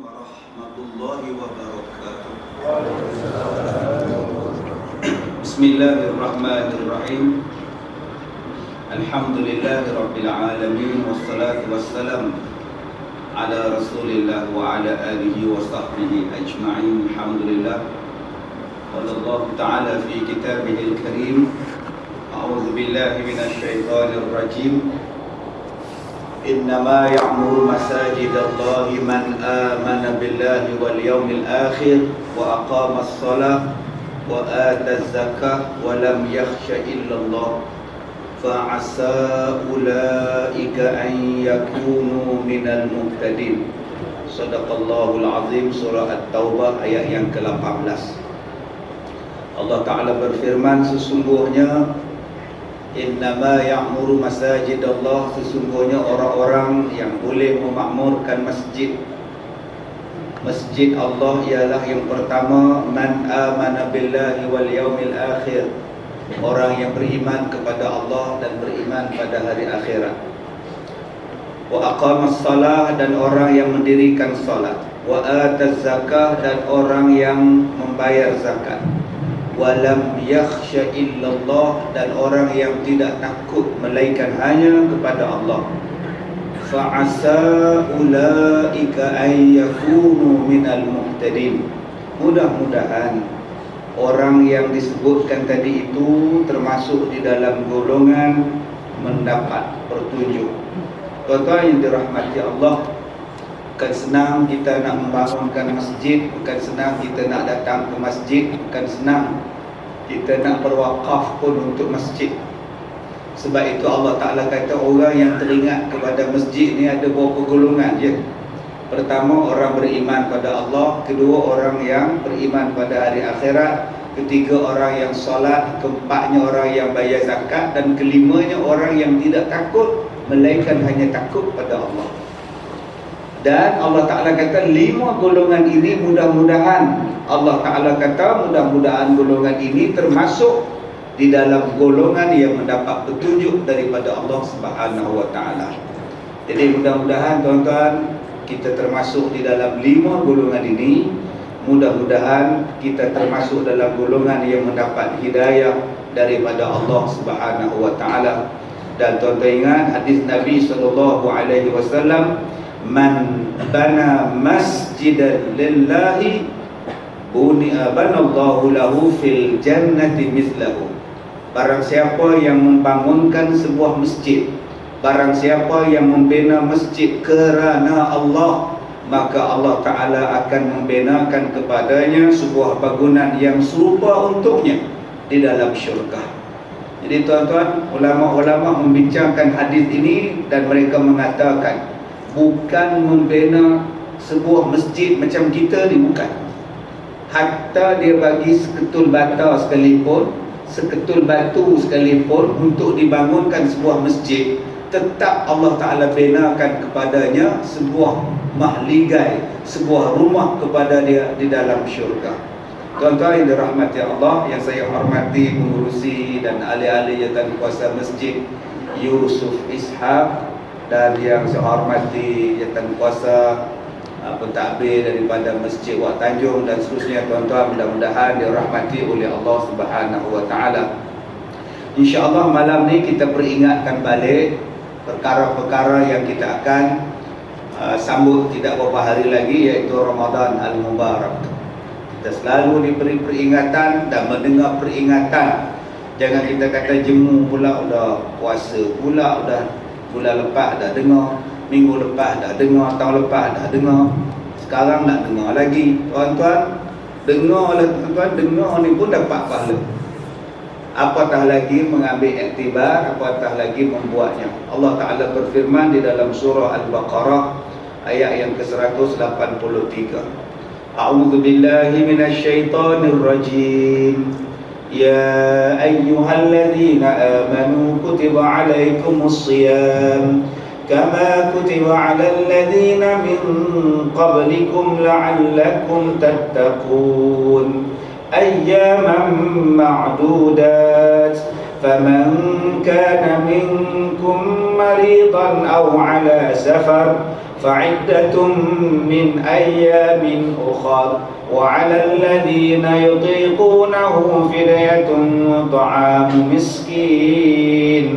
warahmatullahi wabarakatuh. Bismillahirrahmanirrahim. Alhamdulillahirabbil alamin wassalatu wassalam ala Rasulillah wa ala alihi wa sahbihi ajma'in. Alhamdulillah. Wallahu ta'ala fi kitabihil karim. A'udzu billahi minasyaitonir rajim. Innama ya'muru masajidallahi man amana billahi wal yawmil akhir wa aqamas shalah wa ataz zakah wa lam yakhsha illallah fa'asa ulaika an yakunu minal muhtadin. Shadaqallahul azim. Surah At-Taubah ayat yang ke-18. Allah Ta'ala berfirman, sesungguhnya innama ya'muru masajidallah, sesungguhnya orang-orang yang boleh memakmurkan masjid Allah ialah yang pertama, man amana billahi wal yaumil akhir, orang yang beriman kepada Allah dan beriman pada hari akhirat. Wa aqamas salah, dan orang yang mendirikan salat. Wa ataz zakah, dan orang yang membayar zakat. Walam yakhsha illallah, dan orang yang tidak takut melainkan hanya kepada Allah. Fa'asa ulaika an yakunu minal muhtadin. Mudah-mudahan orang yang disebutkan tadi itu termasuk di dalam golongan mendapat petunjuk. Tuan-tuan yang dirahmati Allah, bukan senang kita nak membangunkan masjid, bukan senang kita nak datang ke masjid, bukan senang kita nak berwakaf pun untuk masjid. Sebab itu Allah Ta'ala kata orang yang teringat kepada masjid ni ada beberapa golongan je. Pertama, orang beriman pada Allah. Kedua, orang yang beriman pada hari akhirat. Ketiga, orang yang solat. Keempatnya, orang yang bayar zakat. Dan kelimanya, orang yang tidak takut melainkan hanya takut pada Allah. Dan Allah Ta'ala kata 5 golongan ini mudah-mudahan, Allah Ta'ala kata mudah-mudahan golongan ini termasuk di dalam golongan yang mendapat petunjuk daripada Allah Subhanahu Wa Ta'ala. Jadi mudah-mudahan tuan-tuan kita termasuk di dalam 5 golongan ini. Mudah-mudahan kita termasuk dalam golongan yang mendapat hidayah daripada Allah Subhanahu Wa Ta'ala. Dan tuan-tuan ingat hadis Nabi SAW, man bana masjidan lillahi banallahu lahu fil jannati mislahu. Barang siapa yang membangunkan sebuah masjid, barang siapa yang membina masjid kerana Allah, maka Allah Ta'ala akan membinakan kepadanya sebuah bangunan yang serupa untuknya di dalam syurga. Jadi tuan-tuan, ulama-ulama membincangkan hadis ini dan mereka mengatakan bukan membina sebuah masjid macam kita ni, bukan. Hatta dia bagi seketul bata sekalipun, seketul batu sekalipun untuk dibangunkan sebuah masjid, tetap Allah Ta'ala binakan kepadanya sebuah mahligai, sebuah rumah kepada dia di dalam syurga. Tuan-tuan yang dirahmati Allah, yang saya hormati pengurusi dan ahli-ahli jawatan kuasa masjid Yusuf Ishaq, dan yang saya hormati jawatan kuasa pentadbir daripada Masjid Wak Tanjung dan seterusnya, tuan-tuan, mudah-mudahan dirahmati oleh Allah Subhanahu Wa Ta'ala. InsyaAllah malam ni kita peringatkan balik perkara-perkara yang kita akan sambut tidak beberapa hari lagi, iaitu Ramadan Al-Mubarak. Kita selalu diberi peringatan dan mendengar peringatan. Jangan kita kata jemu pula dah puasa pula, dah bulan lepas dah dengar, minggu lepas dah dengar, tahun lepas dah dengar, sekarang nak dengar lagi. Tuan-tuan, dengarlah tuan-tuan, dengar ni pun dapat pahala. Apatah lagi mengambil iktibar, apatah lagi membuatnya. Allah Ta'ala berfirman di dalam surah Al-Baqarah ayat yang ke-183. A'udzu billahi minasyaitonir rajim. Ya ayyuhalladzina amanu kutiba alaikumus shiyam kama kutiba alal ladzina min qablikum la'allakum tattaqun ayyaman ma'dudat faman kana minkum maridan aw ala safar فعدة من أيام أخر وعلى الذين يطيقونه فدية طعام مسكين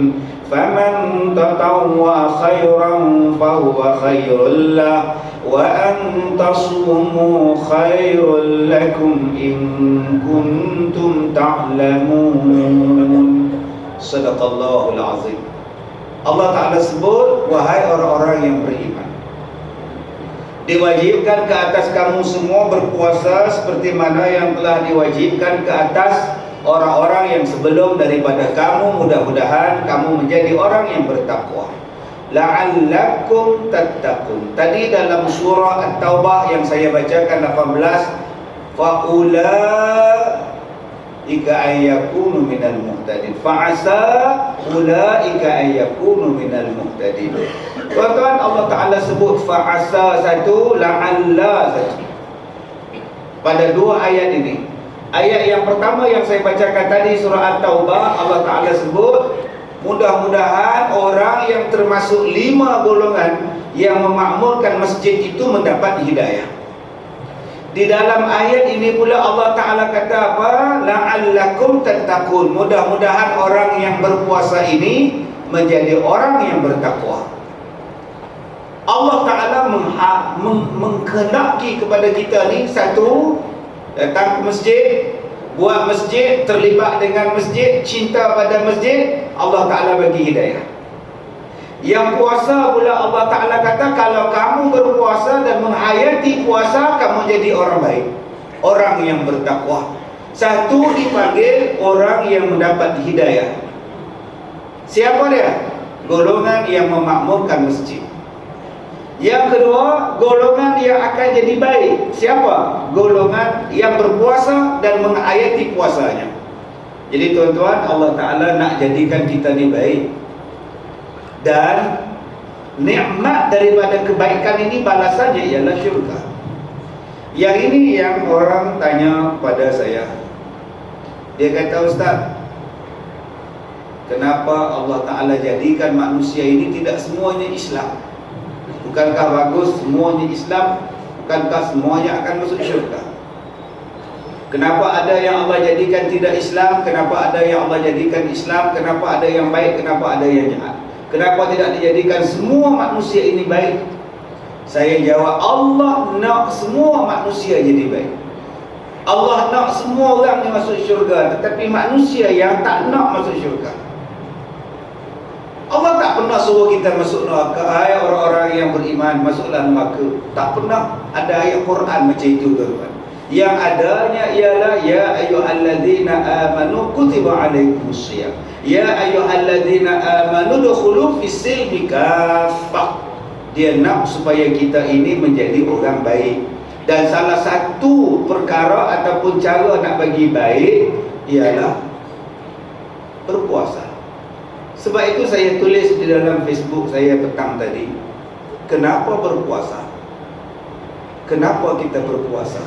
فمن تطوع خيرا فهو خير له وأن تصوموا خير لكم إن كنتم تعلمون. Sadaqallahul azim. Allah Ta'ala sebut, wahai orang-orang yang beriman, diwajibkan ke atas kamu semua berpuasa seperti mana yang telah diwajibkan ke atas orang-orang yang sebelum daripada kamu. Mudah-mudahan kamu menjadi orang yang bertakwa. La'allakum tattaqun. Tadi dalam surah At-Taubah yang saya bacakan 18, ulaika ayyakunu minal muhtadin. Fa'asa ulaika ayyakunu minal muhtadin. Tuan-tuan, Allah Ta'ala sebut fa'asa satu, la'alla satu pada dua ayat ini. Ayat yang pertama yang saya bacakan tadi surah At-Taubah, Allah Ta'ala sebut mudah-mudahan orang yang termasuk 5 golongan yang memakmurkan masjid itu mendapat hidayah. Di dalam ayat ini pula Allah Ta'ala kata apa? La'allakum tattaqun. Mudah-mudahan orang yang berpuasa ini menjadi orang yang bertakwa. Allah Ta'ala menghendaki kepada kita ni, satu, datang ke masjid, buat masjid, terlibat dengan masjid, cinta pada masjid, Allah Ta'ala bagi hidayah. Yang puasa pula Allah Ta'ala kata, kalau kamu berpuasa dan menghayati puasa, kamu jadi orang baik, orang yang bertakwa. Satu dipanggil orang yang mendapat hidayah. Siapa dia? Golongan yang memakmurkan masjid. Yang kedua, golongan yang akan jadi baik. Siapa? Golongan yang berpuasa dan menghayati puasanya. Jadi tuan-tuan, Allah Ta'ala nak jadikan kita ni baik. Dan nikmat daripada kebaikan ini balasannya ialah syurga. Yang ini yang orang tanya pada saya. Dia kata, Ustaz, kenapa Allah Ta'ala jadikan manusia ini tidak semuanya Islam? Bukankah bagus semuanya Islam? Bukankah semuanya akan masuk syurga? Kenapa ada yang Allah jadikan tidak Islam? Kenapa ada yang Allah jadikan Islam? Kenapa ada yang baik? Kenapa ada yang jahat? Kenapa tidak dijadikan semua manusia ini baik? Saya jawab, Allah nak semua manusia jadi baik. Allah nak semua orang yang masuk syurga, tetapi manusia yang tak nak masuk syurga. Allah tak pernah suruh kita masuk neraka. Hai orang-orang yang beriman, masuklah neraka. Tak pernah ada ayat Quran macam itu, tuan-tuan. Yang adanya ialah ya ayyuhalladzina amanu kutiba alaikumusiyam. Ya ayyuhalladzina amanu dukhulu fis-silmi kaffah. Dia nak supaya kita ini menjadi orang baik. Dan salah satu perkara ataupun cara nak bagi baik ialah berpuasa. Sebab itu saya tulis di dalam Facebook saya petang tadi, kenapa berpuasa? Kenapa kita berpuasa?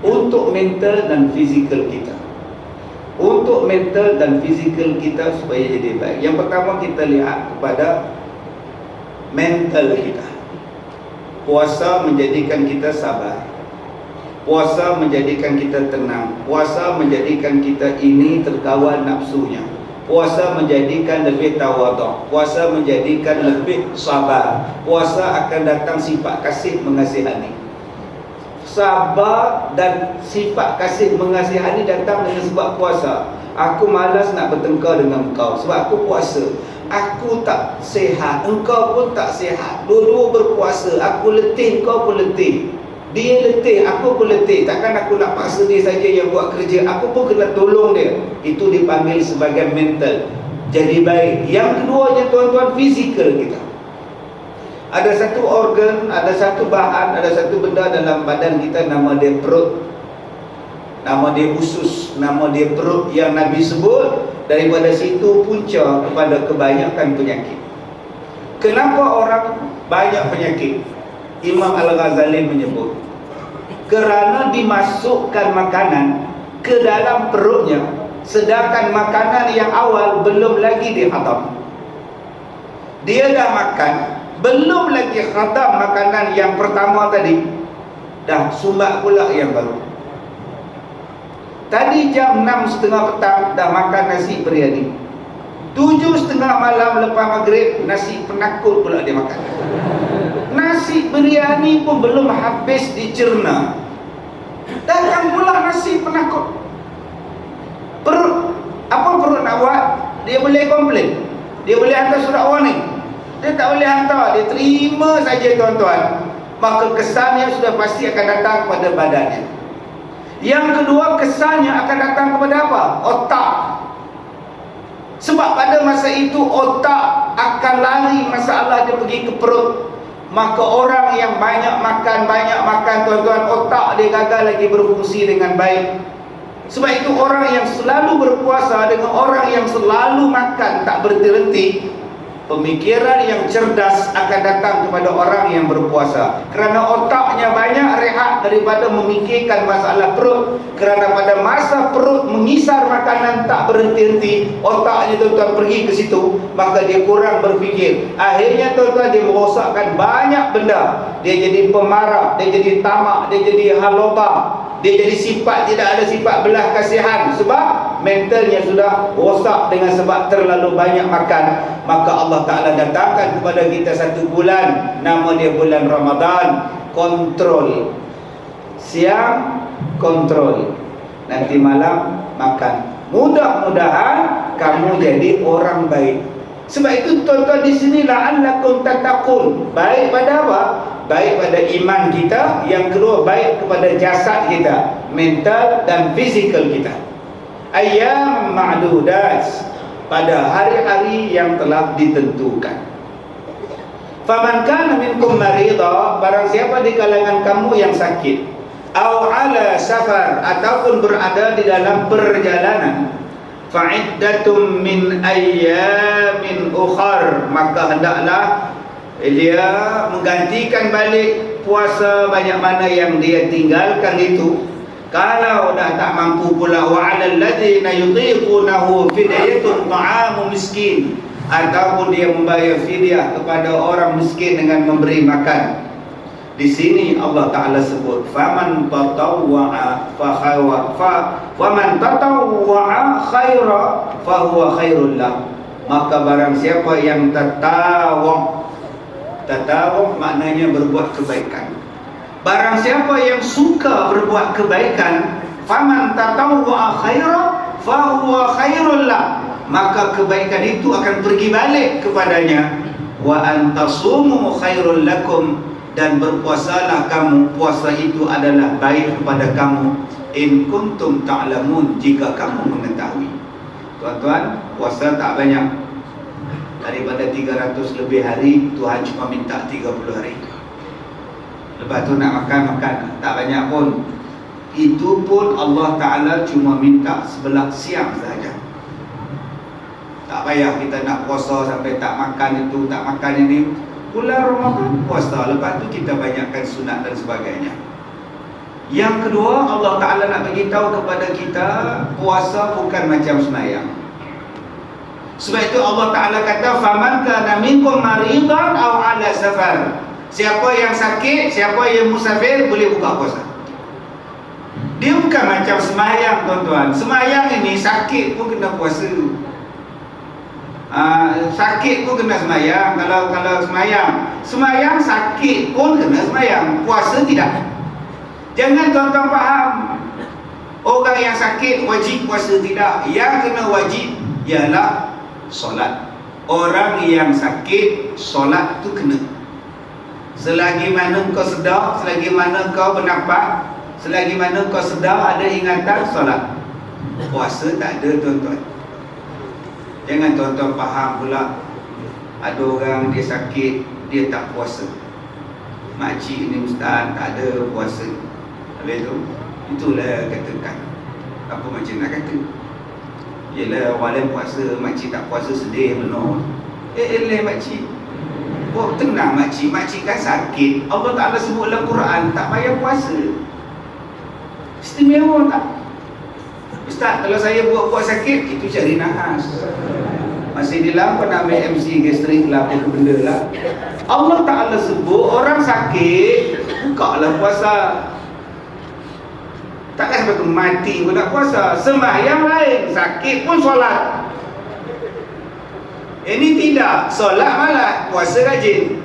Untuk mental dan fizikal kita. Untuk mental dan fizikal kita supaya jadi baik. Yang pertama kita lihat kepada mental kita. Puasa menjadikan kita sabar. Puasa menjadikan kita tenang. Puasa menjadikan kita ini terkawal nafsunya. Puasa menjadikan lebih tawaduk. Puasa menjadikan lebih sabar. Puasa akan datang sifat kasih mengasihani. Sabar dan sifat kasih mengasihani datang dengan sebab puasa. Aku malas nak bertengkar dengan kau sebab aku puasa. Aku tak sihat, engkau pun tak sihat. Dua-dua berpuasa. Aku letih, kau pun letih. Dia letih, aku pun letih. Takkan aku nak paksa dia saja yang buat kerja. Aku pun kena tolong dia. Itu dipanggil sebagai mental. Jadi baik. Yang keduanya tuan-tuan, fizikal kita. Ada satu organ, ada satu bahan, ada satu benda dalam badan kita, nama dia perut. Nama dia usus, nama dia perut, yang Nabi sebut daripada situ punca kepada kebanyakan penyakit. Kenapa orang banyak penyakit? Imam Al-Ghazali menyebut, kerana dimasukkan makanan ke dalam perutnya, sedangkan makanan yang awal belum lagi dihatam. Dia dah makan, belum lagi khatam makanan yang pertama tadi, dah sumbat pula yang baru. Tadi jam 6.30 petang dah makan nasi biryani, 7.30 malam lepas maghrib nasi penakut pula dia makan. Nasi biryani pun belum habis dicerna, datang pula nasi penakut. Perut, apa perut nak buat? Dia boleh komplain, dia boleh hantar surat warning. Dia tak boleh hantar, dia terima saja tuan-tuan. Maka kesannya sudah pasti akan datang pada badannya. Yang kedua, kesannya akan datang kepada apa? Otak. Sebab pada masa itu otak akan lari masalah dia pergi ke perut. Maka orang yang banyak makan tuan-tuan, otak dia gagal lagi berfungsi dengan baik. Sebab itu orang yang selalu berpuasa dengan orang yang selalu makan tak berhenti, pemikiran yang cerdas akan datang kepada orang yang berpuasa. Kerana otaknya banyak rehat daripada memikirkan masalah perut. Kerana pada masa perut mengisar makanan tak berhenti-henti, otaknya tuan-tuan pergi ke situ, maka dia kurang berfikir. Akhirnya tuan-tuan dia merosakkan banyak benda. Dia jadi pemarah, dia jadi tamak, dia jadi haloba, dia jadi sifat tidak ada sifat belah kasihan. Sebab mentalnya sudah rosak dengan sebab terlalu banyak makan. Maka Allah Ta'ala datangkan kepada kita satu bulan, nama dia bulan Ramadan. Kontrol siang, kontrol nanti malam makan. Mudah-mudahan kamu jadi orang baik. Sebab itu tuan-tuan di sini la'allakum tattaqun. Baik pada apa? Baik pada iman kita. Yang kedua, baik kepada jasad kita, mental dan fizikal kita. Ayyam ma'dudat, pada hari-hari yang telah ditentukan. Faman kana minkum marida, barang siapa di kalangan kamu yang sakit, au ala safar, ataupun berada di dalam perjalanan, fa'iddatum min ayyamin ukhar, maka hendaklah dia menggantikan balik puasa banyak mana yang dia tinggalkan itu. Kalau dah tak mampu pula, wa 'alal ladzina yutiqunahu fidyatun ta'amu miskin, ataupun dia membayar fidyah kepada orang miskin dengan memberi makan. Di sini Allah Ta'ala sebut faman tatawwa'a faman tatawwa'a khaira fahuwa khairul lah. Maka barang siapa yang tatawwa', maknanya berbuat kebaikan. Barang siapa yang suka berbuat kebaikan, faman tatawwa'a khaira fahuwa khairul lah, maka kebaikan itu akan pergi balik kepadanya. Wa antasumu khairul lakum, dan berpuasalah kamu, puasa itu adalah baik kepada kamu. In kuntum ta'lamun, jika kamu mengetahui. Tuan-tuan, puasa tak banyak. Daripada 300 lebih hari, Tuhan cuma minta 30 hari. Lepas tu nak makan, tak banyak pun. Itu pun Allah Ta'ala cuma minta sebelah siang sahaja. Tak payah kita nak puasa sampai tak makan itu, tak makan ini. Bulan Ramadan puasa, lepas tu kita banyakkan sunat dan sebagainya. Yang kedua, Allah Ta'ala nak beritahu kepada kita, puasa bukan macam sembahyang. Sebab itu Allah Ta'ala kata faman kana minkum maridan aw ala safar, siapa yang sakit, siapa yang musafir boleh buka puasa. Dia bukan macam sembahyang tuan-tuan. Sembahyang ini sakit pun kena puasa. Sakit pun kena sembahyang. Kalau sembahyang sakit pun kena sembahyang, puasa tidak. Jangan tuan-tuan faham orang yang sakit wajib puasa, tidak. Yang kena wajib ialah solat. Orang yang sakit, solat tu kena. Selagi mana kau sedar, selagi mana kau bernafas, selagi mana kau sedar ada ingatan, solat. Puasa tak ada tuan-tuan. Jangan tuan-tuan faham pula ada orang dia sakit, dia tak puasa. Makcik ni ustaz tak ada puasa. Habis tu, itulah katakan. Apa macam nak kata? Yelah, walau puasa, makcik tak puasa sedih benar. Makcik, oh tenang makcik kan sakit. Allah Ta'ala sebut dalam Quran tak payah puasa. Istimewa tak? Ustaz, kalau saya buat sakit, itu cari nahas. Masih dilampau nak ambil MC gastrik lah, apa benda lah. Allah Ta'ala sebut orang sakit, buka lah puasa. Takkan sampai tu mati pun nak puasa. Sembahyang lain, sakit pun solat. Ini tidak, solat malah, puasa rajin.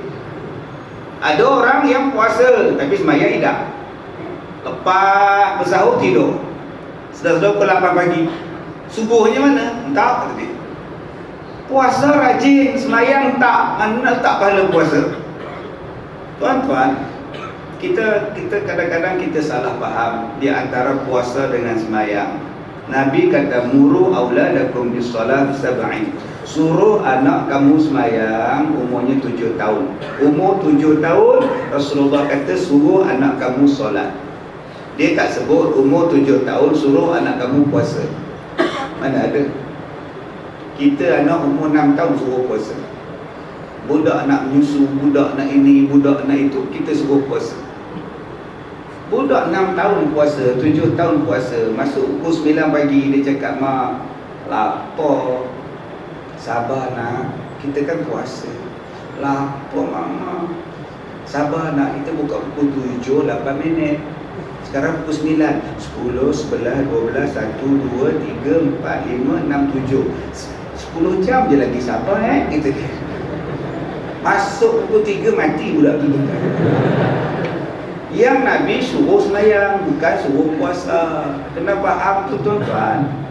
Ada orang yang puasa tapi sembahyang tidak. Lepas bersahur tidur. Sudah pukul 8 pagi. Subuhnya mana? Entah tadi. Puasa rajin, sembahyang tak. Mana tak pahala puasa? Tuan-tuan, kita kadang-kadang kita salah faham di antara puasa dengan sembahyang. Nabi kata muru auladakum bis-shalah sab'in. Suruh anak kamu sembahyang umurnya 7 tahun. Umur 7 tahun Rasulullah kata suruh anak kamu solat. Dia tak sebut umur 7 tahun suruh anak kamu puasa. Mana ada? Kita anak umur 6 tahun suruh puasa. Budak nak menyusu, budak nak ini, budak nak itu, kita suruh puasa. Budak 6 tahun puasa, 7 tahun puasa. Masuk pukul 9 pagi dia cakap, "Mak, lapar." Sabar nak, kita kan puasa. Lapar mama. Sabar nak, kita buka pukul 7, 8 minit. Sekarang pukul 9, 10, 11, 12, 1, 2, 3, 4, 5, 6, 7. 10 jam je lagi, sabar kita. Masuk pukul 3 mati budak tu. Yang Nabi suruh sembahyang, bukan suruh puasa. Kena faham tu tuan-tuan.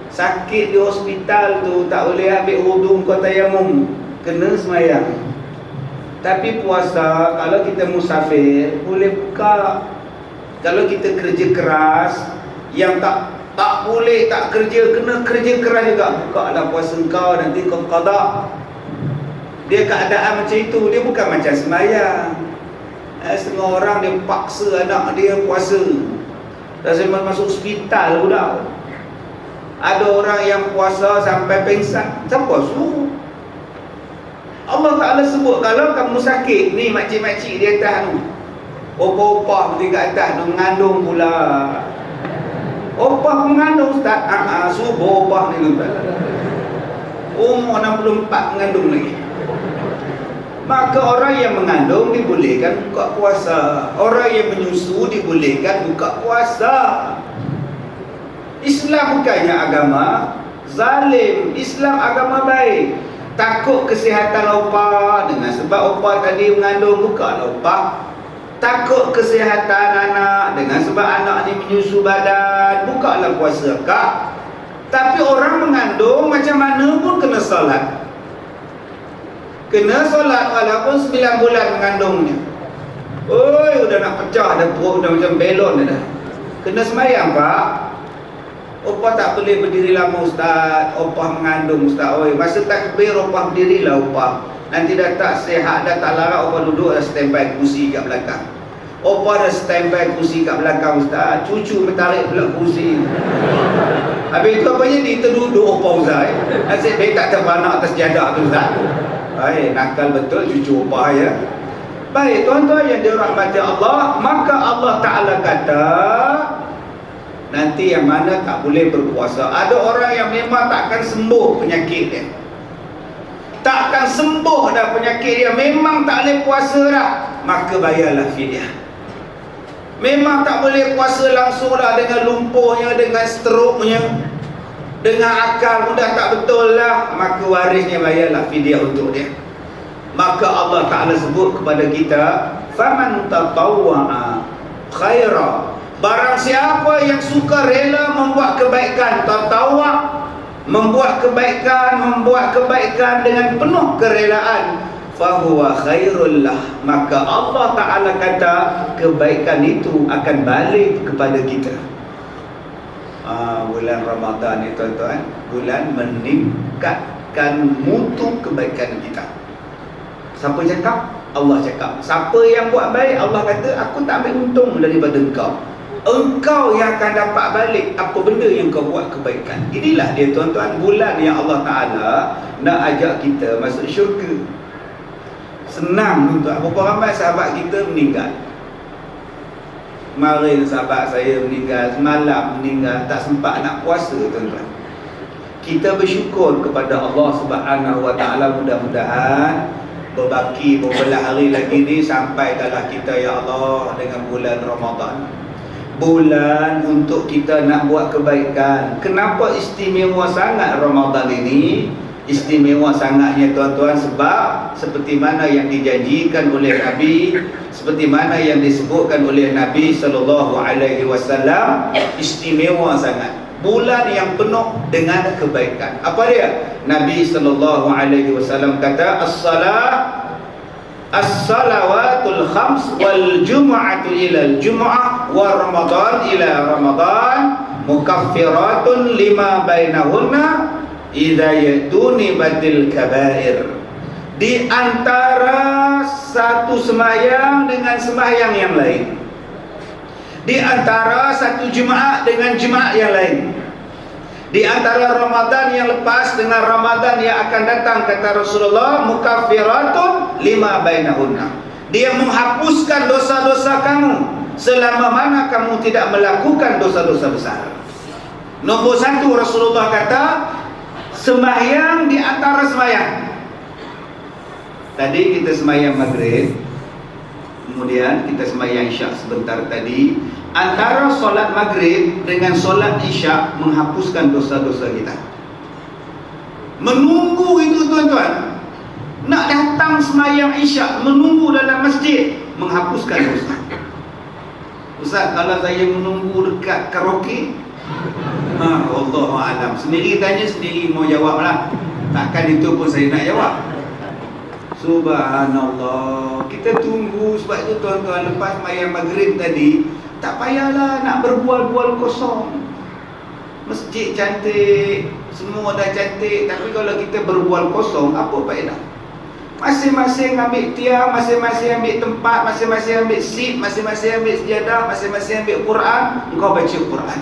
Sakit di hospital tu tak boleh ambil wudu kau tayamum, kena sembahyang. Tapi puasa kalau kita musafir boleh buka. Kalau kita kerja keras, yang tak boleh tak kerja, kena kerja keras juga, buka lah puasa kau, nanti kau qada. Dia keadaan macam itu, dia bukan macam sembahyang. Setengah orang dia paksa anak dia puasa. Dah sampai masuk hospital budak. Ada orang yang puasa sampai pengsan. Siapa suruh? Allah Ta'ala sebut kalau kamu sakit, ni makcik-makcik di atas tu, opah-opah pergi kat atas tu mengandung pula. Opah mengandung ustaz. Subuh opah ni tuan. Umur 64 mengandung lagi. Maka orang yang mengandung dibolehkan buka puasa. Orang yang menyusu dibolehkan buka puasa. Islam bukannya agama zalim. Islam agama baik. Takut kesihatan opah, dengan sebab opah tadi mengandung, buka opah. Takut kesihatan anak, dengan sebab anak ni menyusu badan, bukalah puasa kak. Tapi orang mengandung macam mana pun kena solat. Kena solat walaupun 9 bulan mengandungnya. Oi, udah nak pecah dah, perut dah macam belon dah. Kena sembahyang pak. Opah tak boleh berdiri lama ustaz. Opah mengandung ustaz. Oi, masa takbir opah berdirilah opah. Nanti dah tak sihat, dah tak larat, opah duduk dah standby kursi kat belakang. Opah dah standby kursi kat belakang ustaz. Cucu mentarik pula kursi. Habis itu apa jadi? Terduduk opah ustaz. Asyik dia tak terbanak atas jadak tu ustaz. Baik, nakal betul cucu opah ya. Baik tuan-tuan yang dirahmati Allah, maka Allah Ta'ala kata nanti yang mana tak boleh berpuasa. Ada orang yang memang takkan sembuh penyakit dia, takkan sembuh dah penyakit dia, memang tak boleh puasa dah, maka bayarlah fidyah. Memang tak boleh puasa langsung dah, dengan lumpuhnya, dengan stroke-nya, dengan akal mudah tak betul lah, maka warisnya bayarlah fidyah untuk dia. Maka Allah Ta'ala sebut kepada kita, faman tatawwa'a khaira, barang siapa yang suka rela membuat kebaikan, tatawwa', membuat kebaikan dengan penuh kerelaan, fahuwa khairul lah, maka Allah Ta'ala kata kebaikan itu akan balik kepada kita. Bulan Ramadan ni tuan-tuan, bulan meningkatkan mutu kebaikan kita. Siapa cakap? Allah cakap. Siapa yang buat baik, Allah kata aku tak ambil untung daripada engkau. Engkau yang akan dapat balik apa benda yang kau buat kebaikan. Inilah dia tuan-tuan, bulan yang Allah Ta'ala nak ajak kita masuk syurga. Senang tuan-tuan. Berapa ramai sahabat kita meninggal. Kemarin sahabat saya meninggal, semalam meninggal, tak sempat nak puasa tuan-tuan. kita bersyukur kepada Allah Subhanahu wa taala. Mudah-mudahan berbaki beberapa hari lagi ni sampaikanlah kita ya Allah dengan bulan Ramadan. Bulan untuk kita nak buat kebaikan. Kenapa istimewa sangat Ramadan ini? Istimewa sangatnya tuan-tuan sebab seperti mana yang dijanjikan oleh Nabi, seperti mana yang disebutkan oleh Nabi sallallahu alaihi wasallam, istimewa sangat. Bulan yang penuh dengan kebaikan. Apa dia? Nabi sallallahu alaihi wasallam kata as-salawatul khams wal jumu'atu ila al-jumu'ah wa ramadan ila ramadan mukaffiratun lima bainahunna idza yatuni batil kabair. Di antara satu sembahyang dengan sembahyang yang lain, di antara satu jemaah dengan jemaah yang lain, di antara Ramadan yang lepas dengan Ramadan yang akan datang, kata Rasulullah, mukaffiratun lima bainahunna. Dia menghapuskan dosa-dosa kamu selama mana kamu tidak melakukan dosa-dosa besar. Nombor satu, Rasulullah kata sembahyang di antara sembahyang. Tadi kita sembahyang maghrib, kemudian kita sembahyang isyak sebentar tadi. Antara solat maghrib dengan solat isyak menghapuskan dosa-dosa kita. Menunggu itu tuan-tuan, nak datang sembahyang isyak, menunggu dalam masjid menghapuskan dosa. Ustaz, kalau saya menunggu dekat karaoke, Wallahu a'lam. Sendiri tanya, sendiri mau jawab lah. Takkan itu pun saya nak jawab. Subhanallah. Kita tunggu. Sebab itu tuan-tuan, lepas sembahyang maghrib tadi, tak payahlah nak berbual-bual kosong. Masjid cantik, semua dah cantik, tapi kalau kita berbual kosong, apa faedah? Masing-masing ambil tiang, masing-masing ambil tempat, masing-masing ambil seat, masing-masing ambil sejadah, masing-masing ambil Quran. Engkau baca Quran,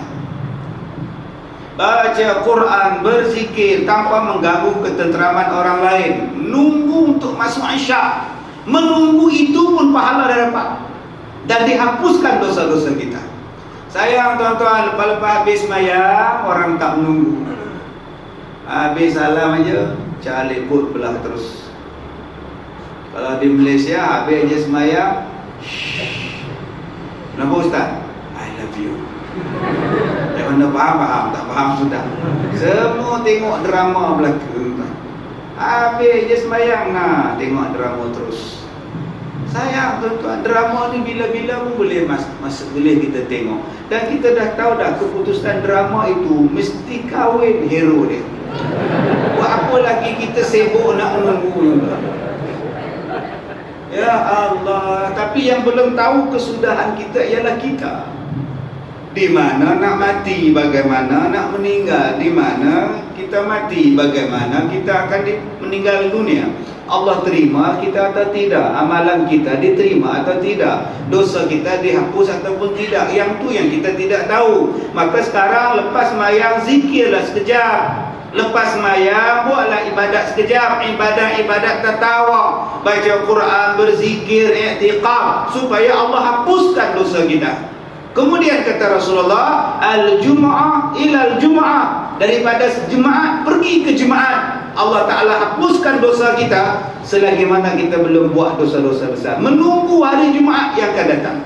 baca Quran, berzikir tanpa mengganggu ketenteraman orang lain. Nunggu untuk masuk isyak, menunggu itu pun pahala dah dapat dan dihapuskan dosa-dosa kita. Sayang tuan-tuan, lepas-lepas habis sembahyang, orang tak menunggu. Habis salam aja, calik but belah terus. Kalau di Malaysia, habis aja sembahyang, kenapa Ustaz? I love you. Yang mana faham, tak faham sudah. Semua tengok drama belaka. Habis je sembahyang, tengok drama terus. Sayang tuan-tuan, drama ni bila-bila pun boleh boleh kita tengok. Dan kita dah tahu dah keputusan drama itu mesti kahwin hero dia. Buat apa lagi kita sibuk nak menunggu? Ya Allah, tapi yang belum tahu kesudahan kita ialah kita. Di mana nak mati, bagaimana nak meninggal, di mana kita mati, bagaimana kita akan meninggal dunia. Allah terima kita atau tidak, amalan kita diterima atau tidak, dosa kita dihapus ataupun tidak, yang tu yang kita tidak tahu. Maka sekarang lepas sembahyang, zikirlah sekejap. Lepas sembahyang, buatlah ibadat sekejap, ibadat tertawa, baca Quran, berzikir, i'tiqaf, supaya Allah hapuskan dosa kita. Kemudian kata Rasulullah, al-jumu'ah ila al-jumu'ah, daripada jemaat pergi ke jemaat. Allah Ta'ala hapuskan dosa kita selagi mana kita belum buat dosa-dosa besar. Menunggu hari Jumaat yang akan datang.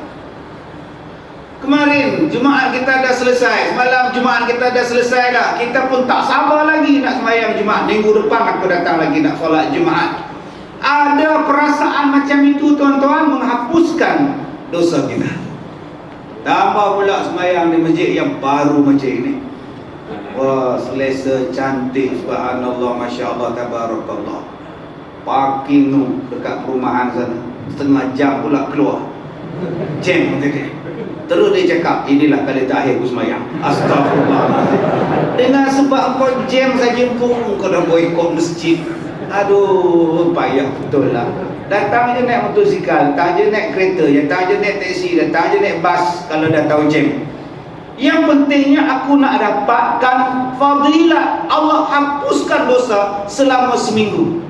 Kemarin Jumaat kita dah selesai, semalam Jumaat kita dah selesai dah. Kita pun tak sabar lagi nak sembahyang Jumaat. Minggu depan aku datang lagi nak solat Jumaat. Ada perasaan macam itu tuan-tuan, menghapuskan dosa kita. Tambah pula sembahyang di masjid yang baru macam ini. Wah, selesa, cantik, subhanallah, masya Allah, tabarakallah. Parking tu dekat perumahan sana, setengah jam pula keluar. Jam tadi. Terus dia cakap, inilah kali terakhir aku sembahyang. Astagfirullahaladzim. Dengan sebab kau jam saja pun kau dah boikot masjid. Aduh, payah betul lah. Datang je naik motosikal, datang je naik kereta, datang je naik teksi, datang je naik bas kalau dah tahu jam. Yang pentingnya aku nak dapatkan fadilat. Allah hapuskan dosa selama seminggu.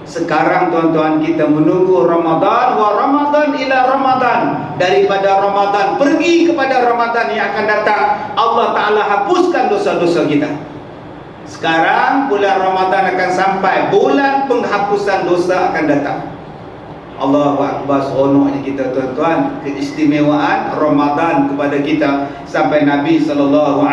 Sekarang tuan-tuan, kita menunggu Ramadan, wa Ramadan ila Ramadan, daripada Ramadan pergi kepada Ramadan yang akan datang. Allah Ta'ala hapuskan dosa-dosa kita. Sekarang bulan Ramadan akan sampai, bulan penghapusan dosa akan datang. Allahu Akbar, seronoknya kita tuan-tuan, keistimewaan Ramadan kepada kita. Sampai Nabi SAW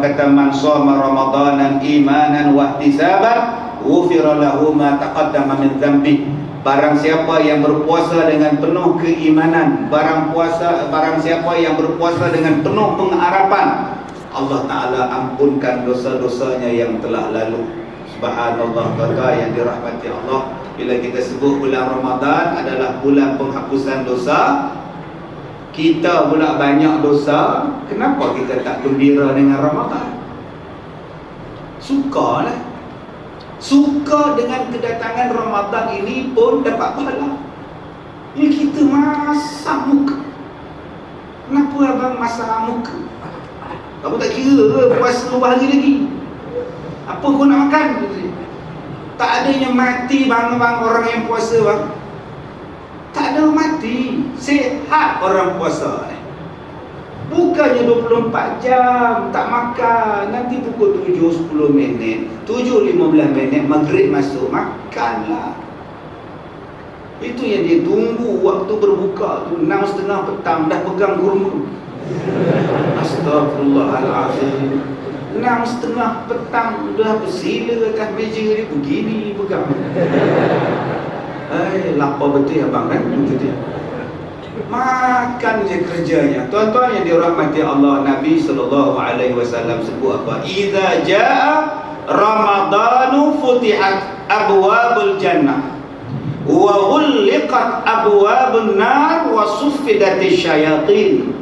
kata, man shoma Ramadanan imanan wa ihtisaban ghufira lahu ma taqaddama min dhanbi. Barang siapa yang berpuasa dengan penuh keimanan, barang siapa yang berpuasa dengan penuh pengharapan, Allah Ta'ala ampunkan dosa-dosanya yang telah lalu. Subhanallah, kata yang dirahmati Allah. Bila kita sebut bulan Ramadan adalah bulan penghapusan dosa, kita pula banyak dosa, kenapa kita tak gembira dengan Ramadan? Sukalah. Suka dengan kedatangan Ramadan ini pun dapat pahala. Ini kita masak muka. Kenapa abang masak muka? Kamu tak kira ke puasa 2 hari lagi? Apa kau nak makan? Tak ada yang mati bang orang yang puasa bang. Tak ada mati. Sehat orang puasa ni. Bukannya 24 jam tak makan. Nanti pukul 7.10 minit 7.15 minit maghrib masuk, makanlah. Itu yang dia tunggu waktu berbuka tu 6.30 petang dah pegang kurma. Astagfirullahalazim. 6.30 petang dah bersila atas meja dia, begini pegang. Lapar betul abang kan? Betul. Makan je kerjanya. Tuan-tuan yang dirahmati Allah, Nabi SAW sebut apa? Idza jaa Ramadanu futihat abwabul jannah wa ghulliqat abwabun nar wa suffidatis syayatin.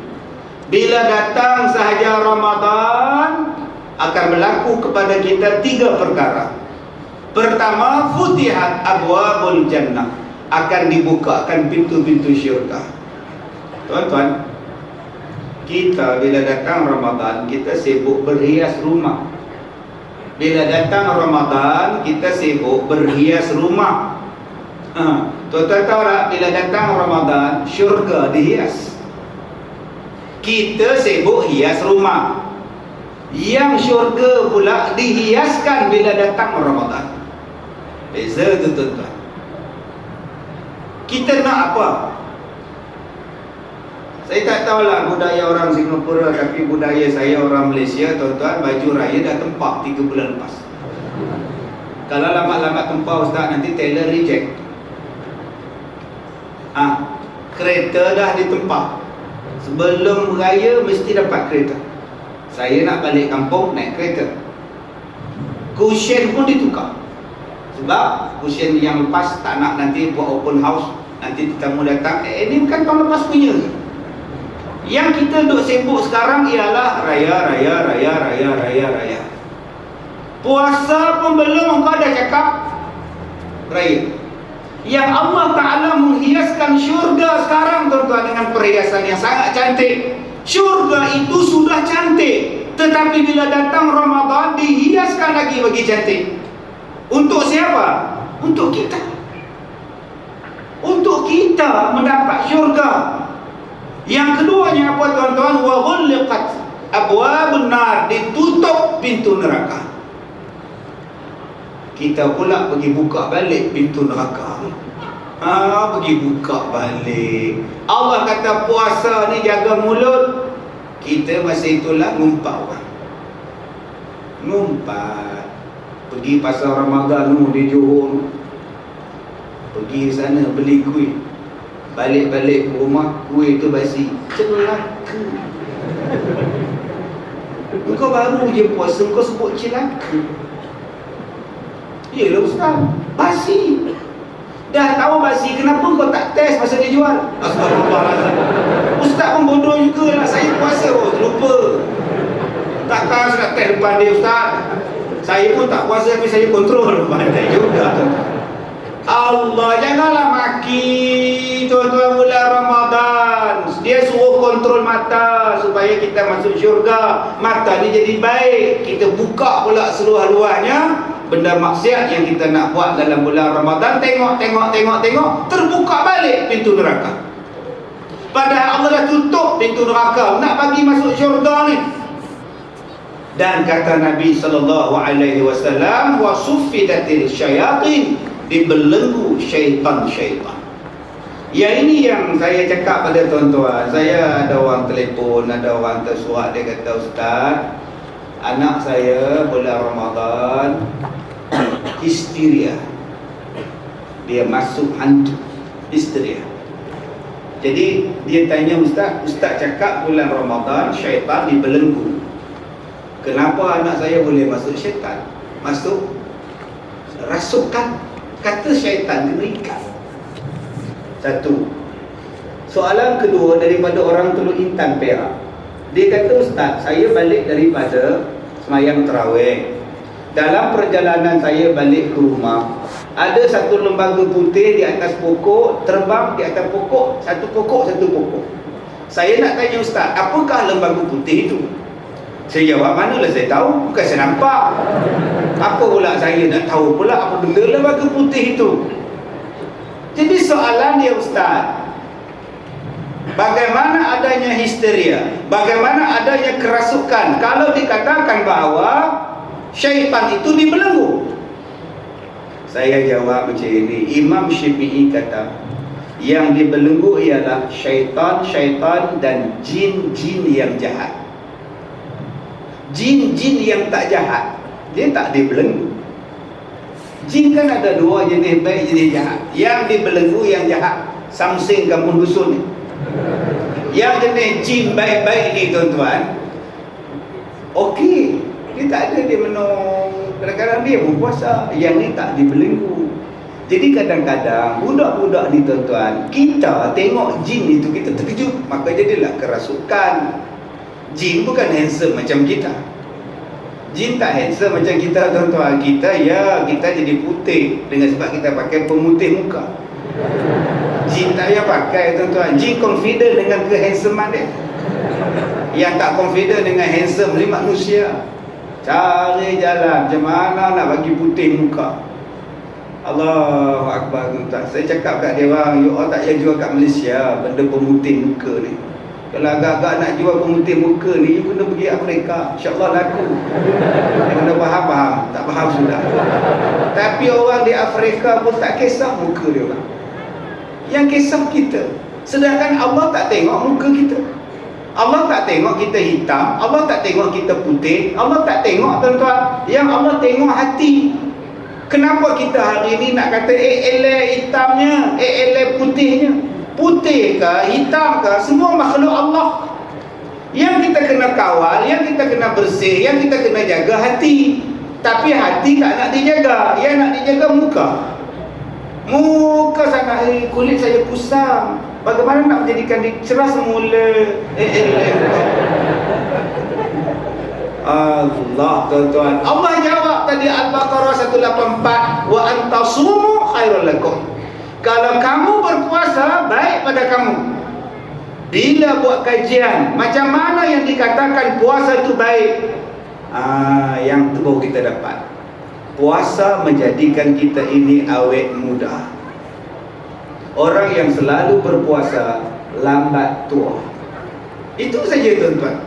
Bila datang sahaja Ramadan, akan berlaku kepada kita 3 perkara. Pertama, futihat abwabul jannah, akan dibukakan pintu-pintu syurga. Tuan-tuan, kita bila datang Ramadan, kita sibuk berhias rumah. Bila datang Ramadan, kita sibuk berhias rumah. Tuan-tuan tahu tak, bila datang Ramadan, syurga dihias. Kita sibuk hias rumah. Yang syurga pula dihiaskan bila datang Ramadan. Beza tu tuan-tuan. Kita nak apa? Saya tak tahulah budaya orang Singapura, tapi budaya saya orang Malaysia, tuan-tuan, baju raya dah tempah 3 bulan lepas. Kalau lambat-lambat tempah ustaz, nanti tailor reject. Kereta dah ditempah. Sebelum raya mesti dapat kereta. Saya nak balik kampung naik kereta. Cushion pun ditukar. Sebab cushion yang lepas tak nak nanti buat open house, nanti tetamu datang, ini bukan tahun lepas punya. Yang kita duk sibuk sekarang ialah raya. Puasa pun belum, engkau dah cakap raya. Yang Allah Ta'ala menghiaskan syurga sekarang tuan-tuan dengan perhiasan yang sangat cantik. Syurga itu sudah cantik, tetapi bila datang Ramadan dihiaskan lagi bagi cantik. Untuk siapa? Untuk kita. Untuk kita mendapat syurga. Yang keduanya apa tuan-tuan? Wa ghulliqat abwabun nar, ditutup pintu neraka. Kita pula pergi buka balik pintu neraka. Pergi buka balik. Allah kata puasa ni jaga mulut. Kita masa itulah ngumpat orang. Ngumpat. Pergi pasar Ramadan di Johor. Pergi sana beli kuih. Balik-balik ke rumah, kuih tu basi. Celaka. Engkau baru je puasa, engkau sebut celaka. Yelah ustaz, basi. Dah tahu basi, kenapa kau tak test masa dia jual? Astagfirullahaladzim. Ustaz pun bodoh juga lah. Saya puasa pun lupa. Takkan saya nak test depan dia ustaz. Saya pun tak puasa, tapi saya kontrol. Pandai juga. Allah, janganlah maki tuan-tuan bulan Ramadan. Dia suruh kontrol mata supaya kita masuk syurga. Mata ni jadi baik. Kita buka pula seluas-luasnya benda maksiat yang kita nak buat dalam bulan Ramadan. Tengok, terbuka balik pintu neraka. Padahal Allah dah tutup pintu neraka nak bagi masuk syurga ni. Dan kata Nabi SAW, wa suffidatil syayatin, dibelenggu syaitan-syaitan. Ya, ini yang saya cakap pada tuan-tuan. Saya ada orang telefon, ada orang tersuat, dia kata, Ustaz, anak saya bulan Ramadan histeria, dia masuk hantu histeria. Jadi dia tanya Ustaz cakap bulan Ramadan syaitan dibelenggu, kenapa anak saya boleh masuk syaitan? Masuk rasukan. Kata syaitan diberikan. Satu. Soalan kedua daripada orang Teluk Intan, Perak. Dia kata, Ustaz, saya balik daripada semayang tarawih. Dalam perjalanan saya balik ke rumah, ada satu lembaga putih di atas pokok, terbang di atas pokok, satu pokok. Saya nak tanya Ustaz, apakah lembaga putih itu? Saya jawab, manalah saya tahu, bukan saya nampak. Apa pula saya nak tahu pula apa benda lembaga putih itu? Jadi soalan dia, Ustaz, bagaimana adanya histeria, bagaimana adanya kerasukan kalau dikatakan bahawa syaitan itu dibelenggu? Saya jawab macam ini. Imam Syafi'i kata, yang dibelenggu ialah syaitan-syaitan dan jin-jin yang jahat. Jin-jin yang tak jahat, dia tak dibelenggu. Jin kan ada dua jenis, baik jenis jahat. Yang dibelenggu yang jahat, samsing kampung dusun ni. Yang jenis jin baik-baik ni, tuan-tuan, okey, dia tak ada, dia menung, kadang-kadang dia berpuasa. Yang ni tak dibelenggu. Jadi kadang-kadang budak-budak ni, tuan-tuan, kita tengok jin itu kita terkejut, maka jadilah kerasukan. Jin bukan handsome macam kita. Jin tak handsome macam kita, tuan-tuan. Kita jadi putih dengan sebab kita pakai pemutih muka. Jin tak payah pakai, tuan-tuan. Jin confident dengan kehandsomean dia. Yang tak confident dengan handsome ni manusia. Cari jalan macam mana nak bagi putih muka. Allahu Akbar, tuan-tuan. Saya cakap kat dia orang, you all tak payah jual kat Malaysia benda pemutih muka ni. Kalau agak-agak nak jual pemutih muka ni, you kena pergi Afrika, insyaAllah laku. Dia kena faham-faham, tak faham sudah. Tapi orang di Afrika pun tak kisah muka dia orang. Yang kisah kita. Sedangkan Allah tak tengok muka kita. Allah tak tengok kita hitam, Allah tak tengok kita putih, Allah tak tengok, tuan-tuan. Yang Allah tengok hati. Kenapa kita hari ini nak kata hitamnya, putihnya? Putih ke, hitam ke, semua makhluk Allah. Yang kita kena kawal, yang kita kena bersih, yang kita kena jaga hati. Tapi hati tak nak dijaga. Yang nak dijaga muka. Muka sangat, kulit saya kusam, bagaimana nak menjadikan dia cerah semula? Allah, tuan-tuan. Allah jawab tadi Al-Baqarah 184, wa antasumu khairul lakum. Kalau kamu berpuasa, baik pada kamu. Bila buat kajian, macam mana yang dikatakan puasa itu baik? Yang tu baru kita dapat. Puasa menjadikan kita ini awet muda. Orang yang selalu berpuasa lambat tua. Itu saja, tuan-tuan.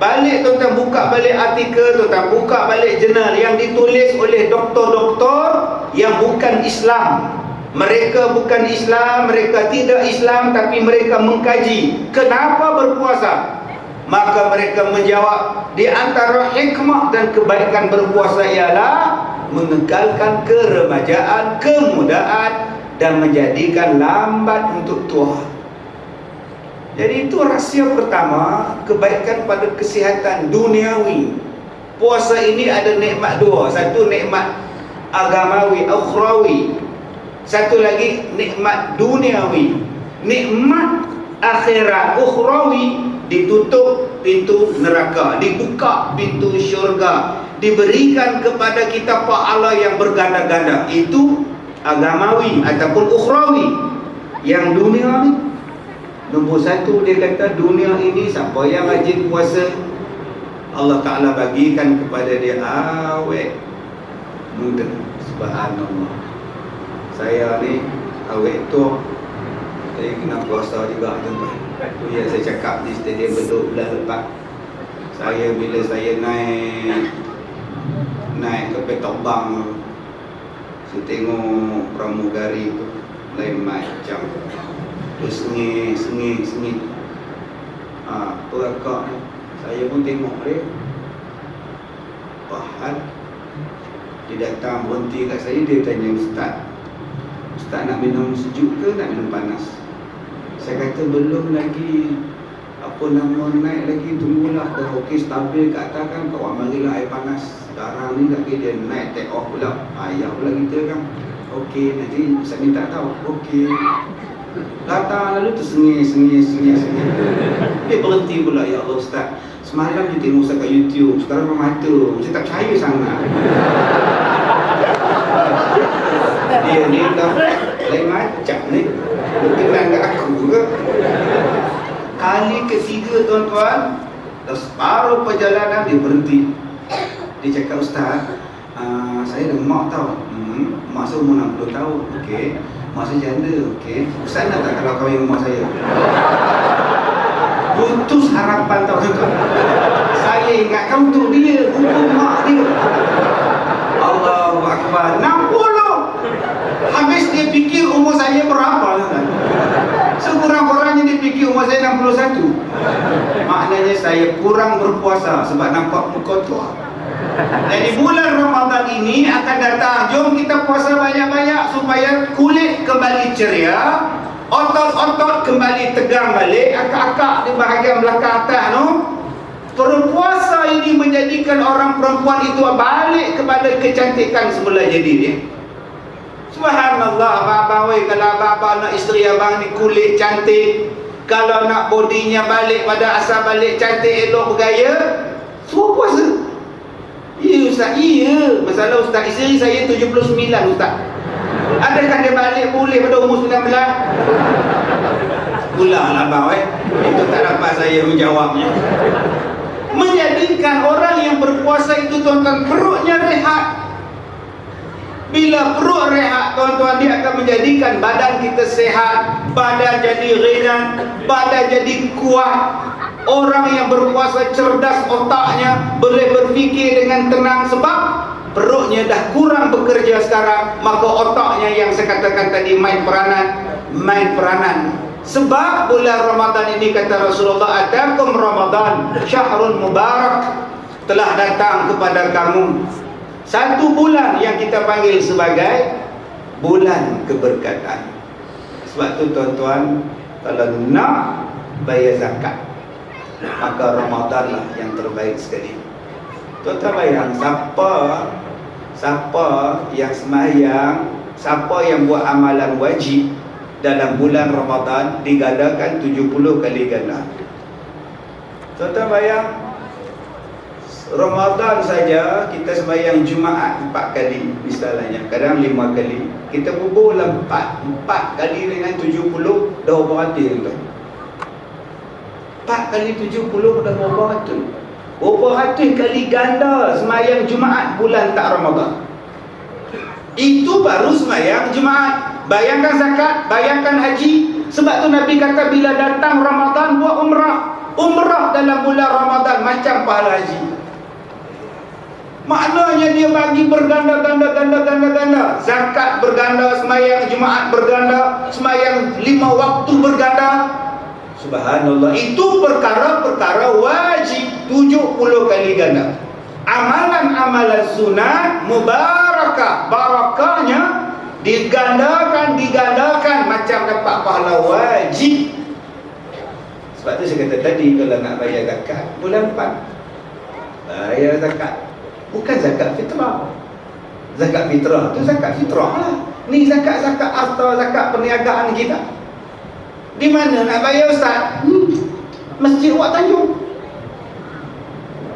Balik, tuan-tuan, buka balik artikel, tuan-tuan, buka balik jurnal yang ditulis oleh doktor-doktor yang bukan Islam. Mereka bukan Islam, mereka tidak Islam, tapi mereka mengkaji kenapa berpuasa. Maka mereka menjawab, di antara hikmah dan kebaikan berpuasa ialah mengekalkan keremajaan, kemudaan, dan menjadikan lambat untuk tua. Jadi itu rahsia pertama, kebaikan pada kesihatan duniawi. Puasa ini ada nikmat dua. Satu nikmat agamawi, ukhrawi. Satu lagi nikmat duniawi. Nikmat akhirat ukhrawi, ditutup pintu neraka, dibuka pintu syurga, diberikan kepada kita pahala yang berganda-ganda. Itu agamawi ataupun ukhrawi. Yang duniawi, nombor satu, dia kata dunia ini siapa yang rajin puasa, Allah Ta'ala bagikan kepada dia awet muda. Subhanallah. Saya ni awet tu, saya kena puasa juga, tuan-tuan. Itu yang saya cakap di stadium Bedok bulan lepas. Bila saya naik ke petok bang, saya tengok pramugari tu lain macam. Dia sengih. Apa akak ni? Saya pun tengok dia. Faham? Dia datang berhenti kat saya, dia tanya Ustaz nak minum sejuk ke nak minum panas? Saya kata belum lagi, naik lagi, tunggulah dah okey stabil kat atas kan, kawan marilah air panas. Sekarang ni lagi dia naik take off pula, payah pula kita kan. Okey, nanti Ustaz minta tahu. Okey, datang lalu tersengih. Dia berhenti pula. Ya Allah Ustaz, semalam dia tengok Ustaz kat YouTube, sekarang mata saya tak percaya sangat. Dia ni dah lain macam ni, kenal kat aku ke. Kali ketiga tuan-tuan, dah separuh perjalanan dia berhenti. Dia cakap, Ustaz, saya ada mak tau. Mak saya umur 60 tahun. Okey, mak saya janda. Okey, Ustaz nak tak kalau kahwin mak saya? Putus harapan tau tuan-tuan. Saya ingatkan untuk dia, untuk mak dia. Allahu Akbar, 60. Habis dia fikir umur saya berapa kan? Sekurang-kurangnya dia fikir umur saya 61. Maknanya saya kurang berpuasa sebab nampak muka tua. Jadi bulan Ramadan ini akan datang, jom kita puasa banyak-banyak supaya kulit kembali ceria, otot-otot kembali tegang balik, akak-akak di bahagian belakang atas tu. Berpuasa ini menjadikan orang perempuan itu balik kepada kecantikan semula jadi dia. Subhanallah, abang-abang weh, kalau abang-abang nak isteri abang ni kulit cantik, kalau nak bodinya balik pada asal balik cantik, elok bergaya, suruh puasa. Ya Ustaz, iya. Masalah Ustaz, isteri saya 79 Ustaz. Adakah dia balik boleh pada umur 19? Pulanglah abang weh, itu tak dapat saya menjawabnya. Menjadikan orang yang berpuasa itu tuan-tuan, perutnya rehat. Bila perut rehat tuan-tuan, dia akan menjadikan badan kita sehat, badan jadi ringan, badan jadi kuat. Orang yang berpuasa cerdas otaknya, boleh berfikir dengan tenang sebab perutnya dah kurang bekerja sekarang, maka otaknya yang saya katakan tadi main peranan. Sebab bulan Ramadan ini kata Rasulullah, atakum Ramadan syahrun mubarak, telah datang kepada kamu satu bulan yang kita panggil sebagai bulan keberkatan. Sebab tu tuan-tuan, kalau nak bayar zakat, maka Ramadan lah yang terbaik sekali. Tuan-tuan bayang, siapa yang sembahyang, siapa yang buat amalan wajib dalam bulan Ramadan digandakan 70 kali ganda. Tuan-tuan bayang, Ramadan saja kita sembahyang Jumaat 4 kali misalnya, kadang 5 kali. Kita bubuh lah 4 kali dengan 70, dah berapa ratus tuan? 4 kali 70 dah berapa ratus? Berapa ratus kali ganda sembahyang Jumaat bulan tak Ramadan. Itu baru sembahyang Jumaat. Bayangkan zakat, bayangkan haji. Sebab tu Nabi kata bila datang Ramadan buat umrah. Umrah dalam bulan Ramadan macam pahala haji. Maknanya dia bagi berganda. Zakat berganda, sembahyang Jumaat berganda, sembahyang 5 waktu berganda. Subhanallah, itu perkara-perkara wajib 70 kali ganda. Amalan-amalan sunat mubarakah, barakahnya digandakan macam dapat pahala wajib. Sebab tu saya kata tadi, kalau nak bayar zakat bulan 4, bayar zakat. Bukan zakat fitrah. Zakat fitrah tu zakat fitrah lah. Ni zakat harta, zakat perniagaan kita. Di mana nak bayar Ustaz? Masjid Wak Tanjung.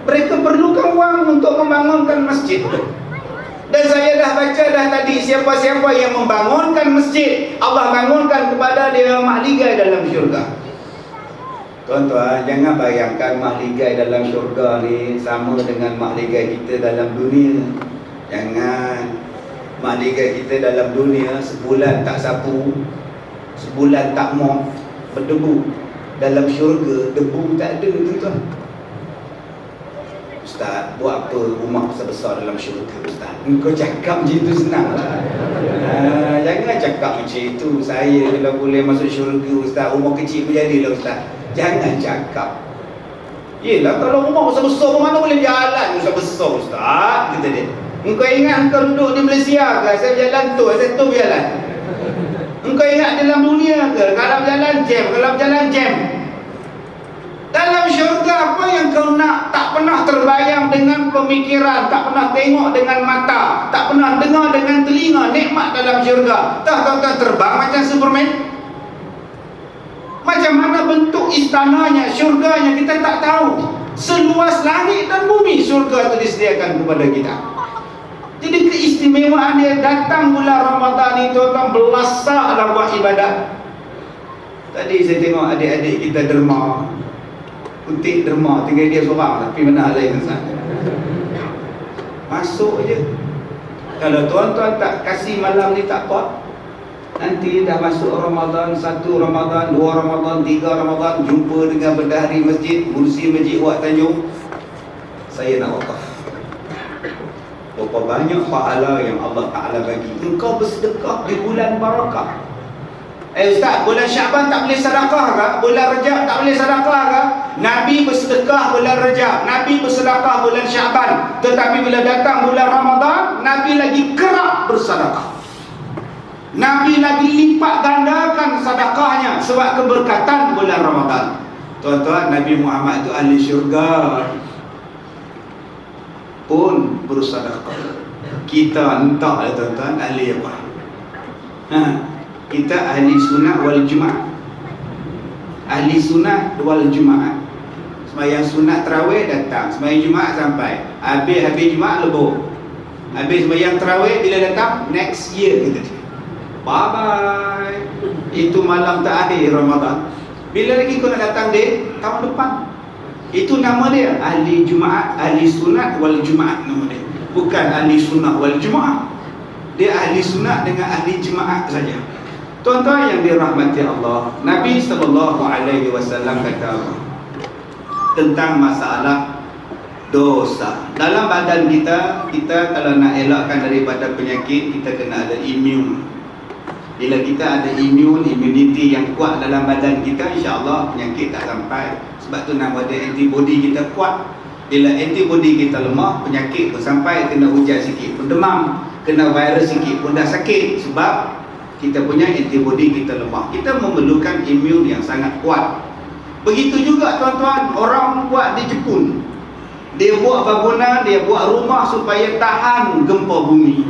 Mereka perlukan wang untuk membangunkan masjid. Dan saya dah baca dah tadi, siapa-siapa yang membangunkan masjid, Allah bangunkan kepada dia mahligai dalam syurga. Tuan-tuan, jangan bayangkan mahligai dalam syurga ni sama dengan mahligai kita dalam dunia. Jangan. Mahligai kita dalam dunia sebulan tak sapu, sebulan tak mop, berdebu. Dalam syurga debu tak ada tuan-tuan. Ustaz, buat apa rumah besar-besar dalam syurga Ustaz? Engkau cakap macam itu senang lah. Jangan cakap macam itu. Saya kalau boleh masuk syurga Ustaz, rumah kecil pun jadilah Ustaz. Jangan cakap. Yelah, kalau rumah besar-besar pun mana boleh jalan besar-besar Ustaz, kata dia. Engkau ingat engkau duduk di Malaysia ke? Saya berjalan tu, saya tu berjalan. Engkau ingat dalam dunia ke? Kalau berjalan jam. Dalam syurga apa yang kau nak tak pernah terbayang dengan pemikiran, tak pernah tengok dengan mata, tak pernah dengar dengan telinga. Nikmat dalam syurga. Tahu terbang macam Superman. Macam mana bentuk istananya, syurganya kita tak tahu. Seluas langit dan bumi syurga itu disediakan kepada kita. Jadi keistimewaan dia datang bulan Ramadan itu akan belasah dalam buat ibadat. Tadi saya tengok adik-adik kita derma, putih derma, tinggal dia seorang, tapi mana lain sana. Masuk je. Kalau tuan-tuan tak kasih malam ni tak apa. Nanti dah masuk Ramadan, 1 Ramadan, 2 Ramadan, 3 Ramadan, jumpa dengan berdahari masjid, kursi masjid Wak Tanjung. Saya nak wakaf. Berapa banyak pahala yang Allah Ta'ala bagi. Engkau bersedekah di bulan barakah. Ustaz, bulan Syaban tak boleh sedekah ke? Bulan Rejab tak boleh sedekah ke? Nabi bersedekah bulan Rejab, Nabi bersedekah bulan Syaban. Tetapi bila datang bulan Ramadan, Nabi lagi kerap bersedekah. Nabi lagi lipat gandakan sedekahnya sebab keberkatan bulan Ramadan. Tuan-tuan, Nabi Muhammad itu ahli syurga pun bersedekah. Kita entah lah tuan-tuan, ahli apa? Kita ahli sunat wal jumaat. Ahli sunat wal jumaat. Sembahyang sunat tarawih datang, sembahyang jumaat sampai. Habis jumaat lebur. Habis sembahyang tarawih bila datang next year kita. Bye bye. Itu malam terakhir Ramadan. Bila lagi kau nak datang dia? Tahun depan. Itu nama dia, ahli jumaat, ahli sunat wal jumaat nama dia. Bukan ahli sunat wal jumaat. Dia ahli sunat dengan ahli jemaat saja. Tuan-tuan yang dirahmati Allah, Nabi SAW kata tentang masalah dosa. Dalam badan kita kalau nak elakkan daripada penyakit, kita kena ada imun. Bila kita ada immunity yang kuat dalam badan kita, insya-Allah penyakit tak sampai. Sebab tu nama dia antibody kita kuat. Bila antibody kita lemah, penyakit pun sampai. Kena hujan sikit pun demam, kena virus sikit pun dah sakit. Sebab kita punya antibody kita lemah. Kita memerlukan imun yang sangat kuat. Begitu juga tuan-tuan, orang buat di Jepun. Dia buat bangunan, dia buat rumah supaya tahan gempa bumi.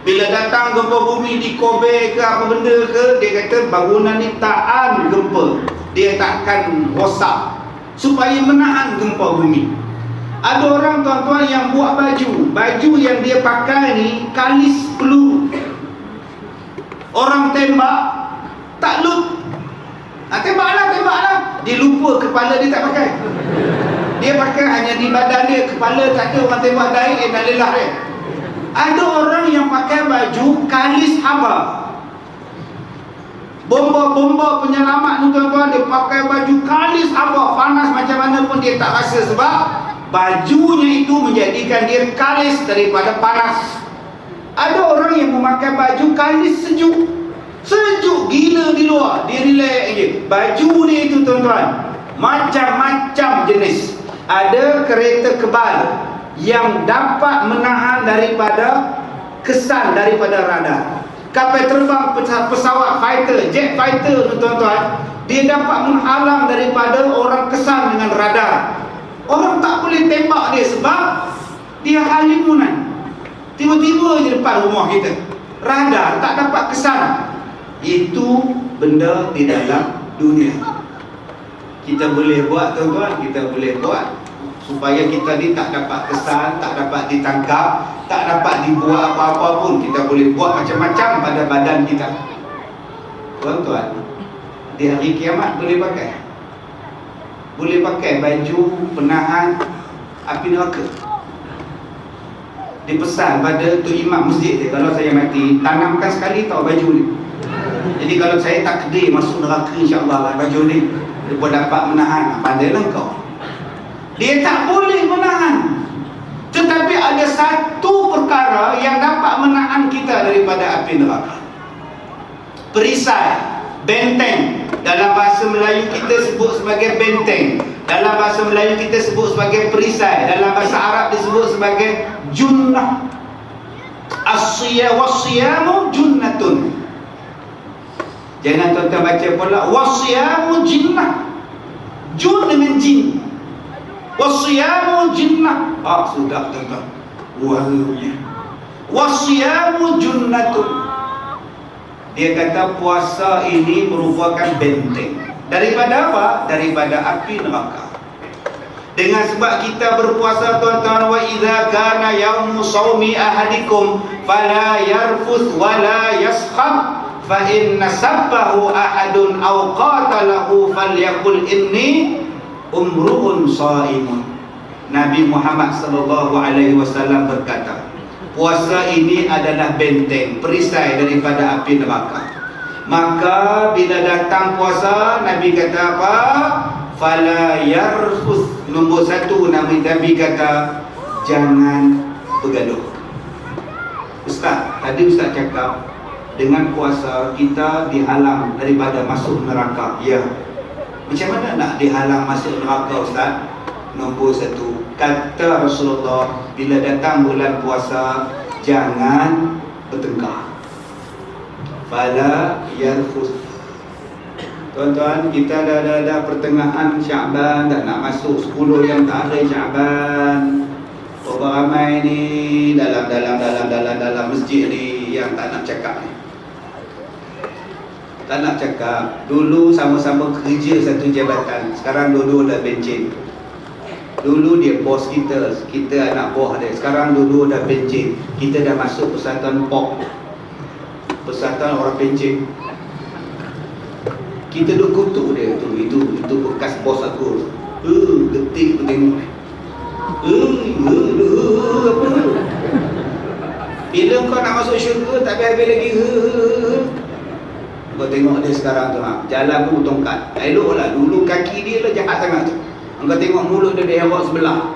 Bila datang gempa bumi di Kobe ke apa benda ke, dia kata bangunan ni tahan gempa, dia takkan rosak, supaya menahan gempa bumi. Ada orang tuan-tuan yang buat baju yang dia pakai ni kalis peluru. Orang tembak tak lut. Tembaklah. Dia lupa kepala dia tak pakai. Dia pakai hanya di badan dia, kepala tak ada. Orang tembak dahi, innalillah dia. Ada orang yang pakai baju kalis haba. Bomba penyelamat ni tuan-tuan, dia pakai baju kalis haba. Panas macam mana pun dia tak rasa sebab bajunya itu menjadikan dia kalis daripada panas. Ada orang yang memakai baju kalis sejuk. Sejuk gila di luar, dia relax je. Baju dia itu tuan-tuan, macam-macam jenis. Ada kereta kebal yang dapat menahan daripada kesan daripada radar. Kapal terbang pesawat fighter, jet fighter tuan-tuan, dia dapat menghalang daripada orang kesan dengan radar. Orang tak boleh tembak dia sebab dia halimunan. Tiba-tiba je depan rumah kita, radar tak dapat kesan. Itu benda di dalam dunia. Kita boleh buat tuan-tuan, kita boleh buat supaya kita ni tak dapat kesan, tak dapat ditangkap, tak dapat dibuat apa-apa pun. Kita boleh buat macam-macam pada badan kita. Tuan-tuan, di hari kiamat boleh pakai. Boleh pakai baju penahan api neraka. Dipesan pada tu imam masjid dia, kalau saya mati, tanamkan sekali tau baju ni. Jadi kalau saya tak kedai masuk neraka, insya-Allah lah baju ni dia pun dapat menahan. Pandailah kau. Dia tak boleh menahan. satu perkara yang dapat menahan kita daripada api neraka. Perisai, benteng. Dalam bahasa Melayu kita sebut sebagai benteng. Dalam bahasa Melayu kita sebut sebagai perisai. Dalam bahasa Arab disebut sebagai junnah. As-siyamu junnatun. Jangan tuan-tuan baca pula wasiyamu jinnah. Jun dengan jin. Wasiyamu jinnah. Sudah tuan-tuan. Wahunya. Wasiyamu junnatun. Dia kata puasa ini merupakan benteng. Daripada apa? Daripada api neraka. Dengan sebab kita berpuasa tuan-tuan, wa idza kana yaumu shaumi ahadikum fala yarfuth wala yaskhab fa inna sabbahu ahadun aw qatalahu falyaqul inni umruun shaimun. Nabi Muhammad sallallahu alaihi wasallam berkata, puasa ini adalah benteng, perisai daripada api neraka. Maka bila datang puasa, Nabi kata apa? Fala yarfuth. Nombor satu, Nabi kata jangan bergaduh. Ustaz, tadi Ustaz cakap dengan puasa kita dihalang daripada masuk neraka. Ya. Macam mana nak dihalang masuk neraka, Ustaz? Nombor satu, kata Rasulullah, bila datang bulan puasa jangan bertengkar. Fala yarfuth. Tuan-tuan, kita dah pertengahan Syaban, dah nak masuk 10 yang terakhir Syaban. Berapa ramai ni dalam masjid ni yang tak nak cakap ni. Tak nak cakap. Dulu sama-sama kerja satu jabatan, sekarang dulu dah bencin. Dulu dia bos kita, kita anak buah dia. Sekarang dulu dah bencin. Kita dah masuk persatuan POP, persatuan orang pencin. Kita duk kutuk dia tu, itu bekas bos aku. Getik aku tengok ni. Apa? Bila kau nak masuk syurga tak habis lagi. Kau tengok dia sekarang tu, jalan pun tongkat. Eloklah, dulu kaki dia lah jahat sangat tu. Kau tengok mulut dia hewak sebelah.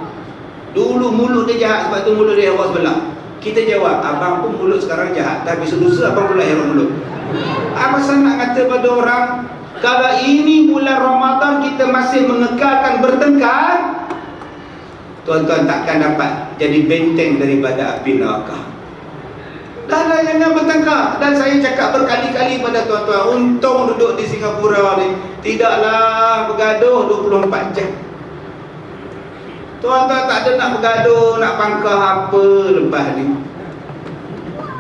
Dulu mulut dia jahat, sebab tu mulut dia hewak sebelah. Kita jawab, abang pun mulut sekarang jahat, tapi lusa abang pula hewak mulut. Apa saya nak kata pada orang, kalau ini bulan Ramadan kita masih mengekalkan bertengkar, tuan-tuan takkan dapat jadi benteng daripada api neraka. Dah lah jangan bertengkar. Dan saya cakap berkali-kali pada tuan-tuan, untung duduk di Singapura ni tidaklah bergaduh 24 jam. Tuan-tuan tak ada nak bergaduh, nak pangkah apa lepas ni.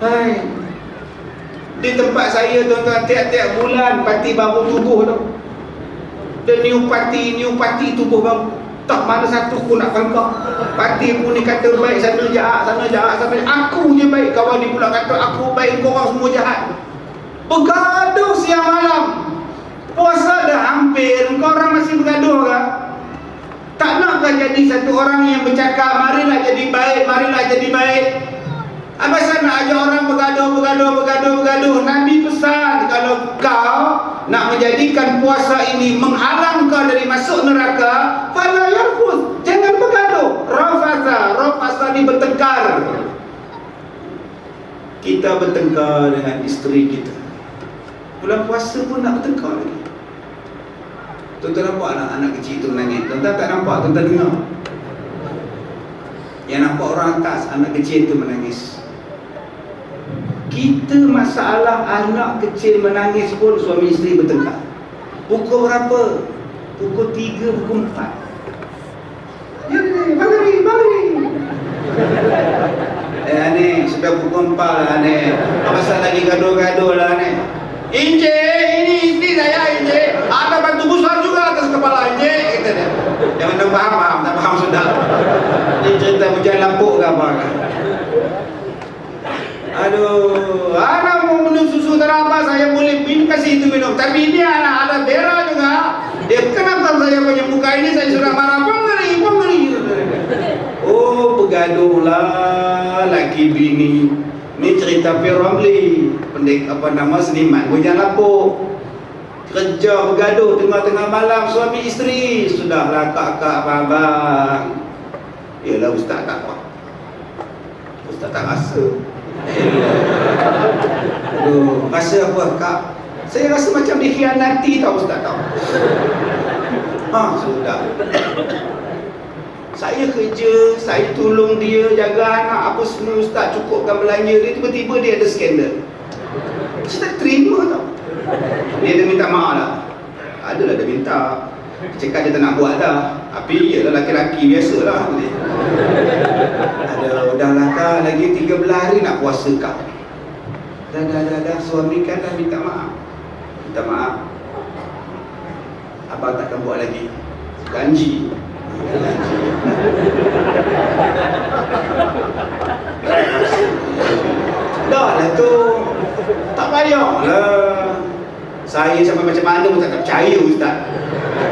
Hai. Di tempat saya tuan-tuan, tiap-tiap bulan parti baru tubuh tu. The new party tubuh baru. Tak mana satu pun nak pangkah. Parti pun ni kata baik, sana jahat, sana jahat, sana jahat. Aku je baik, kawan ni pula kata aku baik, korang semua jahat. Bergaduh siang malam. Puasa dah hampir, kau orang masih bergaduh ke? Tak nakkah jadi satu orang yang bercakap, marilah jadi baik, marilah jadi baik. Apa saya nak ajak orang bergaduh. Nabi pesan, kalau kau nak menjadikan puasa ini menghalang kau dari masuk neraka, fala yarfuth, jangan bergaduh. Rafasa ni bertengkar. Kita bertengkar dengan isteri kita. Bulan puasa pun nak bertengkar lagi. Tuan-tuan nampak anak kecil tu menangis? Tuan-tuan tak nampak, tuan-tuan dengar. Yang nampak orang atas, anak kecil tu menangis. Kita masalah anak kecil menangis pun suami isteri bertengkar. Pukul berapa? Pukul 3, pukul 4. Ya ni, balik. Ni sudah pukul 4 lah ni. Pasal lagi gaduh-gaduh lah ni. Encik, ini isteri saya encik. Ada batu besar juga atas kepala encik, kata dia. Yang mana faham, tak faham sudah. Dia cerita hujan lapuk ke apa kan. Aduh, anak mau minum susu terapa, saya boleh kasih itu minum. Tapi ini anak ada bera juga. Dia kenapa saya punya muka ini, saya sudah marah. Pengeri. Oh, bergaduhlah laki bini. Ini cerita P.Ramlee, seniman hujan lapuk. Kerja bergaduh tengah-tengah malam, suami isteri. Sudahlah kak, abang. Yalah ustaz tak apa. Ustaz tak rasa. Aduh, rasa apa kak? Saya rasa macam dikhianati tau Ustaz tau. Sudah. Saya kerja, saya tolong dia, jaga anak apa semua, Ustaz cukupkan belanja dia, tiba-tiba dia ada skandal. Saya tak terima tau. Dia ada minta maaf lah. Adalah dia minta. Cakap dia tak nak buat dah. Tapi ialah laki-laki biasalah. Udahlah kak, lagi 13 hari nak puasa kak. Dah, suami kan dah minta maaf. Minta maaf. Abang takkan buat lagi. Janji. Dah lah tu. Tak payahlah. Saya sampai macam mana pun tak percaya Ustaz.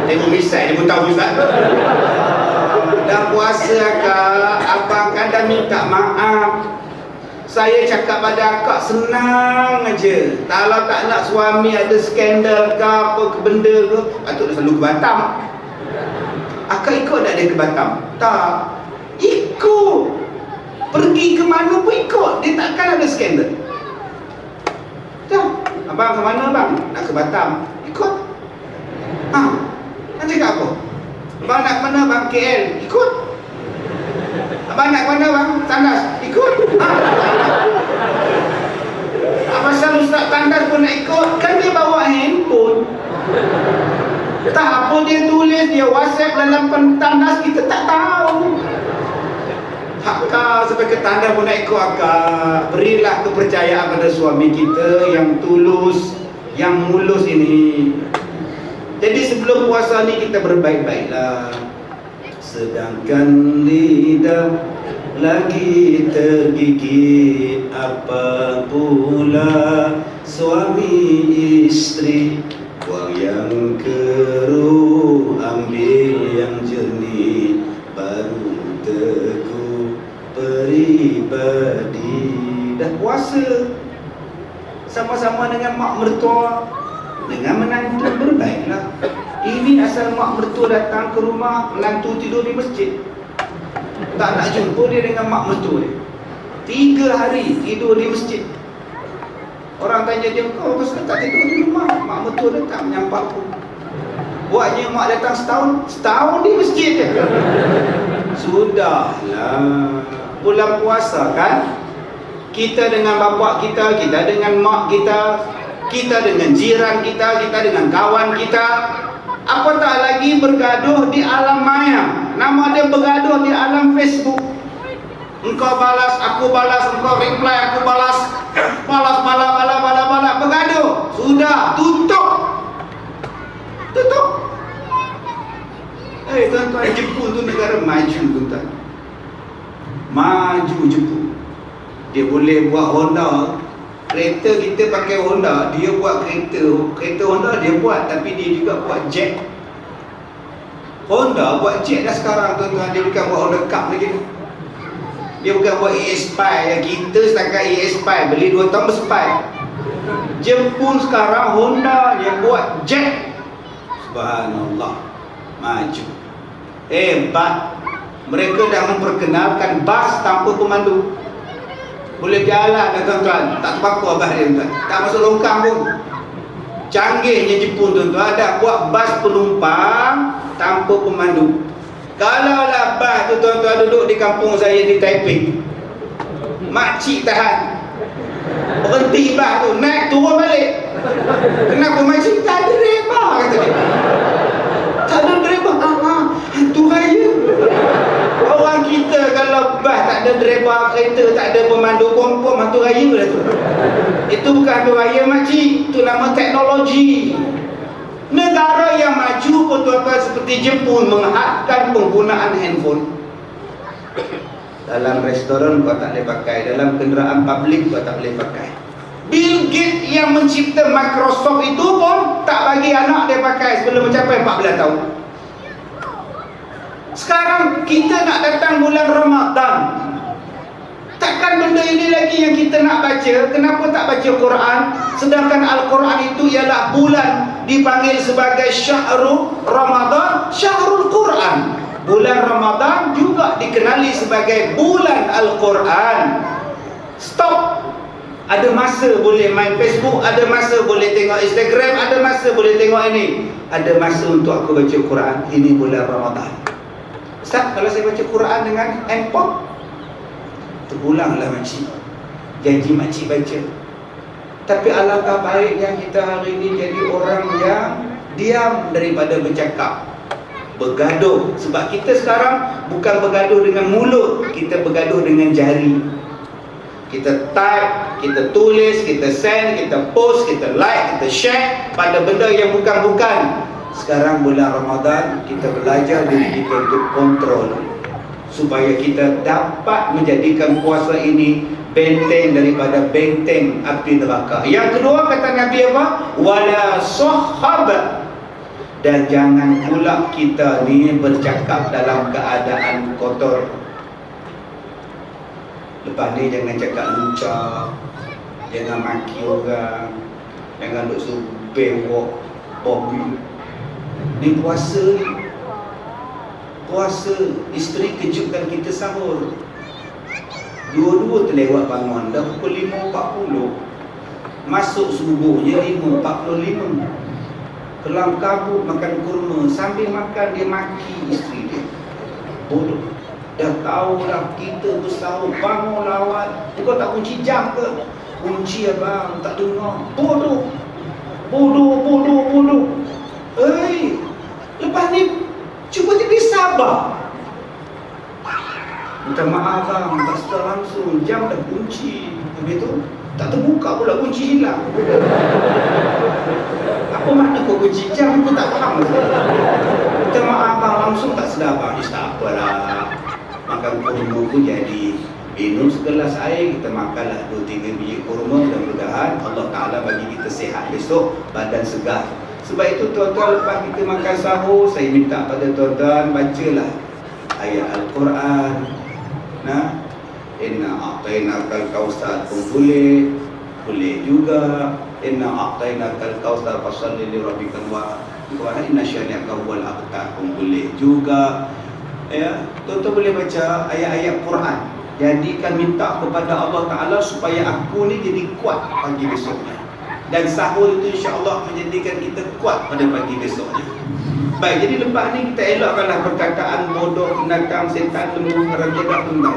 Tengok misal dia pun tahu Ustaz. Dah puasa akak, abang kan dah minta maaf. Saya cakap pada akak senang aja. Kalau tak nak suami ada skandal ke apa ke benda ke, patut dah selalu ke Batam. Akak ikut tak dia ke Batam? Tak. Ikut. Pergi ke mana pun ikut. Dia takkan ada skandal. Tak. Abang ke mana bang? Nak ke Batam. Ikut. Nak cakap apa? Abang nak ke mana bang? KL. Ikut. Abang nak ke mana bang? Tandas. Ikut. Pasal Ustaz Tandas pun nak ikut. Kan dia bawa handphone. Tak apa dia tulis, dia WhatsApp dalam Tandas, kita tak tahu. Akak sampai ke Tandas pun nak ikut akak. Berilah kepercayaan pada suami kita yang tulus, yang mulus ini. Jadi sebelum puasa ni kita berbaik-baiklah. Sedangkan lidah lagi tergigit, apa pula suami istri. Buang yang keruh, ambil yang jernih, baru teguh peribadi. Dah puasa, sama-sama dengan mak mertua, dengan menantu berbaiklah. Ini asal mak mertua datang ke rumah, menantu tidur di masjid. Tak nak jumpa dia dengan mak mertua dia. 3 hari tidur di masjid. Orang tanya dia, kau pasal tak tidur di rumah? Mak mertua datang menyampak pun. Buatnya mak datang setahun di masjid je. Sudahlah. Bulan puasa kan, kita dengan bapak kita, kita dengan mak kita, kita dengan jiran kita, kita dengan kawan kita, apatah lagi bergaduh di alam maya. Nama dia bergaduh di alam Facebook. Engkau balas, aku balas, engkau reply, aku balas. Balas, bergaduh. Sudah, tutup. Tuan-tuan, Jepun tu negara maju, tuan-tuan. Maju Jepun. Dia boleh buat Honda. Kereta kita pakai Honda, dia buat kereta Honda dia buat, tapi dia juga buat jet. Honda buat jet dah sekarang, tuan-tuan. Dia bukan buat Honda Cup lagi. Dia bukan buat ES-Spy yang kita setakat ES-Spy, beli 2 tahun berspy. Jepun sekarang Honda yang buat jet. Subhanallah. Maju. Hebat. Mereka dah memperkenalkan bas tanpa pemandu. Boleh jalan dah tuan-tuan. Tak terpaku abah dia tuan. Tak masuk longkang pun. Canggihnya Jepun tuan-tuan. Ada buat bas penumpang tanpa pemandu. Kalau lah bas tu tuan-tuan duduk di kampung saya di Taipei, makcik tahan. Berhenti bas tu, naik turun balik. Kenapa makcik? Tak ada driver, kata dia. Tak ada driver. Hantu raya. Orang kita kalau bas tak ada driver kereta, tak ada pemandu, confirm hantu raya lah tu. Itu bukan hantu raya makcik, itu nama teknologi. Negara yang maju pun tuan-tuan seperti Jepun menghadkan penggunaan handphone. Dalam restoran kau tak boleh pakai, dalam kenderaan publik kau tak boleh pakai. Bill Gates yang mencipta Microsoft itu pun tak bagi anak dia pakai sebelum mencapai 14 tahun. Sekarang kita nak datang bulan Ramadan, takkan benda ini lagi yang kita nak baca. Kenapa tak baca Quran? Sedangkan Al-Quran itu ialah bulan, dipanggil sebagai Syahrul Ramadan, Syahrul Quran. Bulan Ramadan juga dikenali sebagai bulan Al-Quran. Stop. Ada masa boleh main Facebook, ada masa boleh tengok Instagram, ada masa boleh tengok ini. Ada masa untuk aku baca Quran. Ini bulan Ramadan. Ustaz, kalau saya baca Quran dengan handphone, terpulanglah makcik. Janji makcik baca. Tapi alangkah baiknya kita hari ini jadi orang yang diam daripada bercakap, bergaduh. Sebab kita sekarang bukan bergaduh dengan mulut, kita bergaduh dengan jari. Kita type, kita tulis, kita send, kita post, kita like, kita share pada benda yang bukan-bukan. Sekarang bulan Ramadan, kita belajar diri kita untuk kontrol, supaya kita dapat menjadikan puasa ini benteng daripada benteng api neraka. Yang kedua kata Nabi apa? Wala sahab. Dan jangan pula kita ni bercakap dalam keadaan kotor. Lepas ni jangan cakap lucah, jangan maki orang, jangan duk suruh bewok, bobi. Ni puasa ni. Puasa, isteri kejutkan kita sahur. Dua-dua terlewat bangun, dah pukul 5.40. Masuk subuhnya 5.45. Kelam kabut makan kurma. Sambil makan dia maki isteri dia. Bodoh. Dah tahulah kita bersahur, bangun lawat. Kau tak kunci jam ke? Kunci abang, tak dengar. Bodoh. Bodoh. Lepas ni cuba jadi sabar. Minta maaf bang, tak sedar langsung, jam dah kunci. Habis tu tak terbuka pula, kunci hilang. Apa makna kau kunci jam? Aku tak faham. Minta maaf bang, langsung tak sedar bang. Tak apalah, makan kurma pun jadi. Minum segelas air, kita makanlah 2-3 biji kurma. Mudah-mudahan Allah Ta'ala bagi kita sihat besok, badan segar. Sebab itu tuan-tuan, lepas kita makan sahur, saya minta pada tuan-tuan bacalah ayat Al-Quran. Nah, inna a'tainakal kautsar pun boleh juga. Inna a'tainakal kautsar fashalli li rabbikal wanhar, inna syani'aka huwal abtar pun boleh juga. Ya, tuan-tuan boleh baca ayat-ayat Quran. Jadikan minta kepada Allah Ta'ala supaya aku ni jadi kuat pagi besoknya. Dan sahur itu insya-Allah menjadikan kita kuat pada pagi besoknya. Baik, jadi lepas ni kita elakkanlah perkataan bodoh, binatang, setan, lembu, haram jagat, tentang.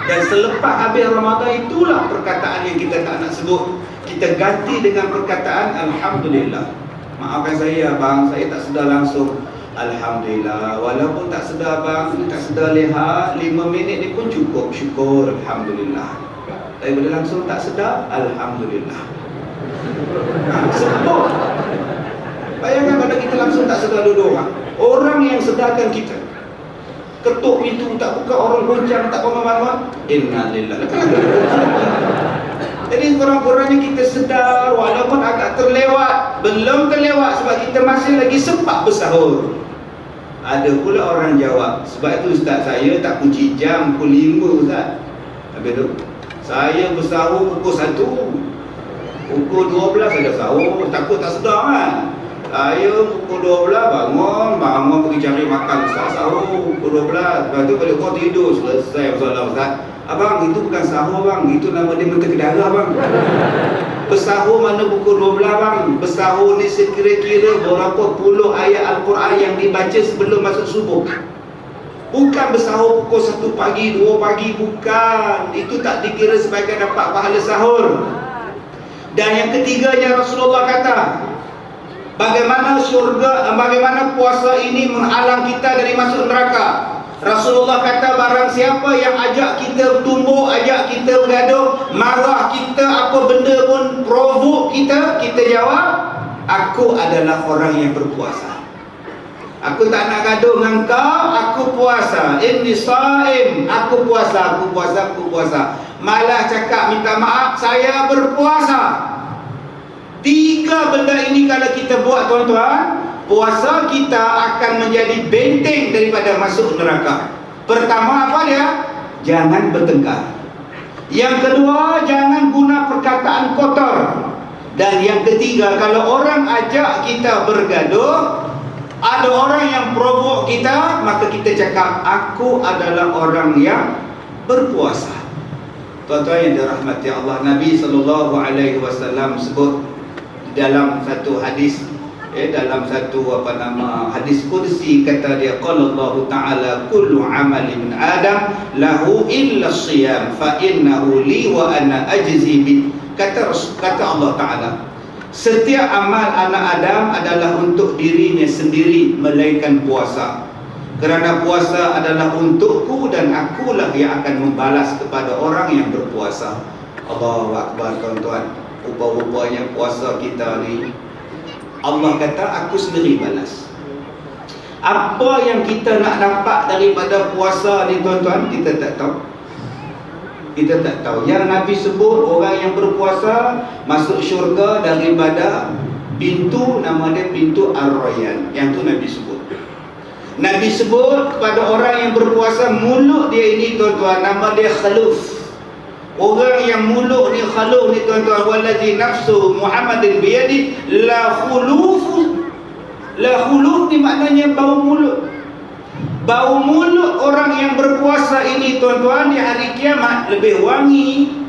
Dan selepas habis Ramadan, itulah perkataan yang kita tak nak sebut. Kita ganti dengan perkataan Alhamdulillah. Maafkan saya bang, saya tak sedar langsung. Alhamdulillah. Walaupun tak sedar bang, tak sedar lihat, 5 minit ni pun cukup. Syukur, Alhamdulillah. Daripada langsung tak sedar, Alhamdulillah. Sebut. Bayangkan kalau kita langsung tak sedar duduk orang yang sedarkan kita. Ketuk pintu tak buka, orang goncang tak bangun-bangun. Innalillahi. Jadi kurang-kurangnya kita sedar, walaupun agak terlewat, belum terlewat sebab kita masih lagi sempat bersahur. Ada pula orang jawab, sebab itu ustaz saya tak kunci jam pukul 5 ustaz. Habis tu saya bersahur pukul 1, pukul 12 ada sahur, takut tak sedar kan. Saya pukul 12 bangun pergi cari makan ustaz, sahur pukul 12. Lepas tu balik kau tidur, selesai masalah ustaz. Abang, itu bukan sahur bang, itu nama dia mentega darah bang. Bersahur mana pukul 12 bang? Bersahur ni sekira-kira berapa puluh ayat Al-Quran yang dibaca sebelum masuk subuh. Bukan bersahur pukul 1 pagi, 2 pagi, bukan. Itu tak dikira sebagai dapat pahala sahur. Dan yang ketiganya Rasulullah kata, bagaimana puasa ini menghalang kita dari masuk neraka. Rasulullah kata, barang siapa yang ajak kita tumbuk, ajak kita bergaduh, marah kita, apa benda pun provoke kita, kita jawab, aku adalah orang yang berpuasa. Aku tak nak gaduh dengan kau, aku puasa. Inni shaim, aku puasa. Malah cakap minta maaf, saya berpuasa. 3 benda ini kalau kita buat tuan-tuan, puasa kita akan menjadi benteng daripada masuk neraka. Pertama apa dia? Jangan bertengkar. Yang kedua, jangan guna perkataan kotor. Dan yang ketiga, kalau orang ajak kita bergaduh, ada orang yang provoke kita, maka kita cakap, aku adalah orang yang berpuasa. Tuan-tuan yang dirahmati Allah, Nabi SAW sebut dalam satu hadis, dalam satu hadis kursi, kata dia, qala Allah Ta'ala kullu amali min Adam lahu illa siyam fa innahu li wa ana ajzi bi. Kata Allah Ta'ala, setiap amal anak Adam adalah untuk dirinya sendiri melainkan puasa, kerana puasa adalah untukku dan akulah yang akan membalas kepada orang yang berpuasa. Allahu Akbar tuan-tuan. Rupa-rupanya puasa kita ni Allah kata aku sendiri balas. Apa yang kita nak dapat daripada puasa ni tuan-tuan, kita tak tahu. Kita tak tahu. Yang Nabi sebut orang yang berpuasa masuk syurga daripada pintu, nama dia pintu Ar-Rayyan. Yang tu Nabi sebut. Nabi sebut kepada orang yang berpuasa, mulut dia ini tuan-tuan, nama dia Khaluf. Orang yang mulut ni Khaluf ni tuan-tuan, wallazi nafsu Muhammadin biyadi la khuluf. La khuluf ni maknanya bau mulut. Bau mulut orang yang berpuasa ini tuan-tuan di hari kiamat lebih wangi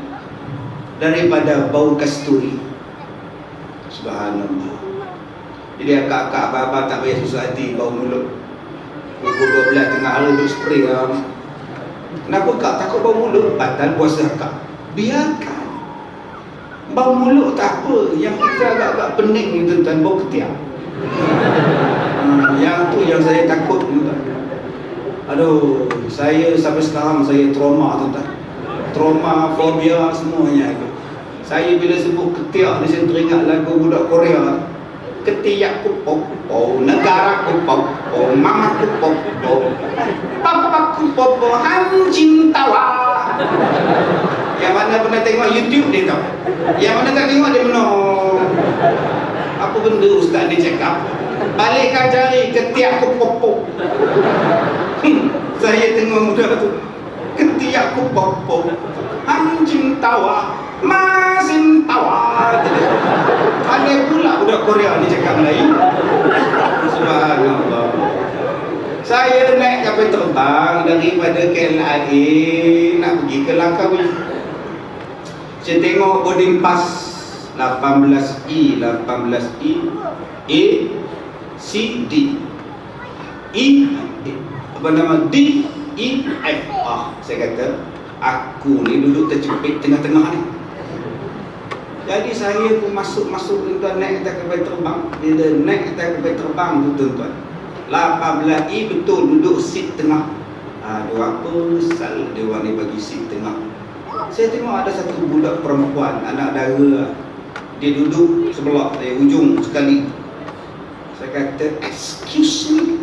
daripada bau kasturi. Subhanallah. Jadi akak-akak abang-abang tak payah susah hati bau mulut. Pukul 12 tengah hari duk spray lah. Kenapa kak takut bau mulut? Batal puasa kak. Biarkan. Bau mulut tak apa. Yang kita agak-agak pening ni tuan-tuan, bau ketiak. Yang tu yang saya takut tuan-tuan. Aduh, saya sampai sekarang saya trauma tuan-tuan. Trauma, fobia semuanya itu. Saya bila sebut ketiak ni saya teringat lagu budak Korea. Ketiak ku popo, negara ku popo, mama ku popo, papa ku popo, hancing tawa. Yang mana pernah tengok YouTube dia tahu. Yang mana tak tengok dia menong. Apa benda ustaz dia cakap? Balikkan cari ketiak ku popo. Saya tengok muda tu, ketiak ku popo, hancing tawa, masin tawa. Ada pula budak Korea ni cakap Melayu. Subhanallah. Saya naik kapal terbang daripada KLIA nak pergi ke Langkawi. Saya tengok boarding pass 18E, 18E, A, C, D, E, apa nama, D, E, F. Saya kata, aku ni duduk terjepit tengah-tengah ni. Jadi saya pun masuk tuan-tuan, naik atas kapal terbang. Bila naik atas kapal terbang tu tuan-tuan, 18E betul duduk seat tengah. Dia apa sal dia orang ni bagi seat tengah. Saya tengok ada satu budak perempuan, anak dara. Dia duduk sebelah saya, ujung sekali. Saya kata, excuse me.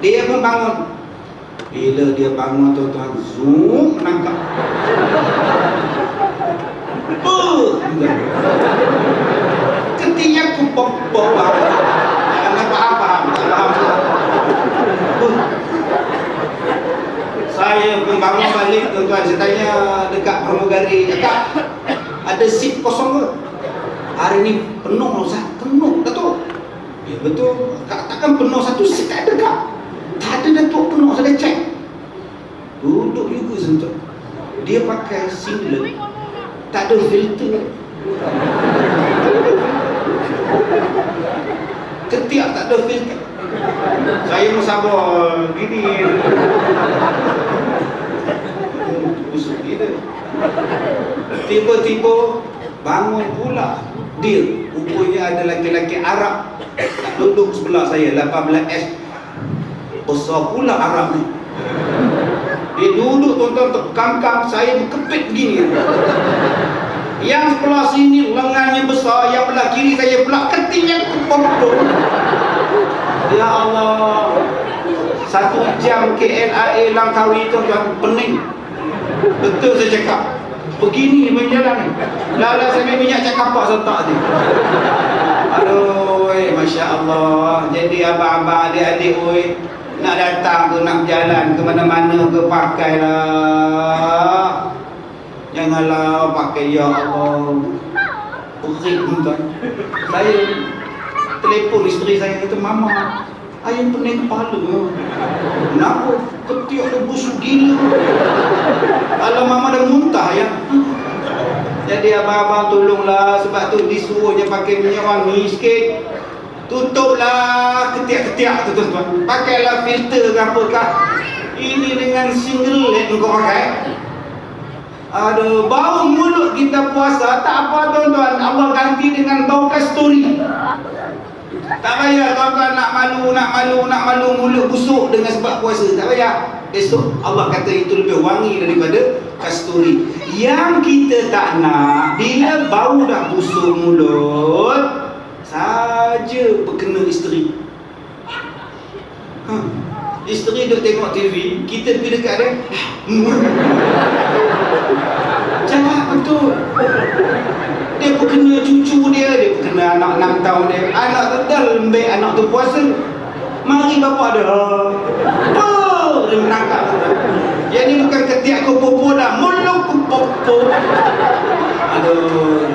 Dia pun bangun. Bila dia bangun tuan-tuan, zoom menangkap. Ketiak ku popo. Jangan faham. Saya pun bangun balik tuan-tuan. Saya tanya dekat pramugari, Kak, ada seat kosong ke? Hari ni penuh Ustaz. Penuh, Datuk. Ya betul. Takkan penuh satu seat tak ada kak? Tak ada Datuk, penuh. Saya cek. Duduk juga tuan-tuan. Dia pakai singlet, tak ada filter. Ketiak tak ada filter. Saya pun sabar gini. Busuk gila. Tiba-tiba bangun pula dia. Rupanya ada lelaki-lelaki Arab nak duduk sebelah saya, 18S. Besar pula Arab ni. Dia duduk tuan-tuan terkangkang, saya berkepit begini. Yang sebelah sini lengannya besar, yang belah kiri saya pula ketinggian kupok. Ya Allah. 1 jam KLIA Langkawi tuan-tuan, pening. Betul saya cakap. Begini berjalan. Lala saya minyak cakap apa setak ni. Aduh, Masya Allah. Jadi abang-abang, adik-adik, nak datang ke, nak berjalan ke mana-mana ke, pakailah. Janganlah pakai ya Allah. Perik tuan. Saya telefon isteri saya kata, Mama, Ayam pening kepala. Kenapa? Ketiak dia busuk gila. Kalau mama dah muntah ya. Jadi abang-abang tolonglah, sebab tu disuruh je pakai minyak wangi sikit. Tutuplah ketiak-ketiak tu tuan-tuan. Pakailah filter ke apakah. Ini dengan single leg kau pakai. Aduh, bau mulut kita puasa tak apa tuan-tuan. Allah ganti dengan bau kasturi. Tak payah tuan-tuan nak malu mulut busuk dengan sebab puasa. Tak payah. Esok Allah kata itu lebih wangi daripada kasturi. Yang kita tak nak, bila bau dah busuk mulut, saja berkena isteri. Isteri duk tengok TV, kita pergi dekat dia. Jangan betul. Dia berkena cucu dia berkena anak 6 tahun dia. Anak tu dah lembek, anak tu puasa. Mari bapak dia. Dia menangkap. Yang ni bukan ketiak kupu-kupu dah, mulut kupu-kupu. Aduh.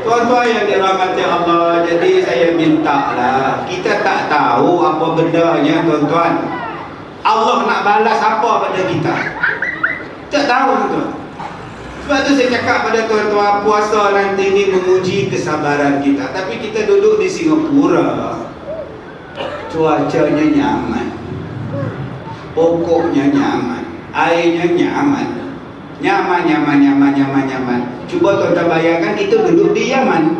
Tuan-tuan yang dirahmati Allah, jadi saya minta lah, kita tak tahu apa bendanya tuan-tuan. Allah nak balas apa pada kita? Tak tahu tuan. Sebab tu saya cakap pada tuan-tuan, puasa nanti ni menguji kesabaran kita. Tapi kita duduk di Singapura, cuacanya nyaman, pokoknya nyaman, airnya nyaman. Nyaman. Cuba tuan-tuan bayangkan kita duduk di Yaman.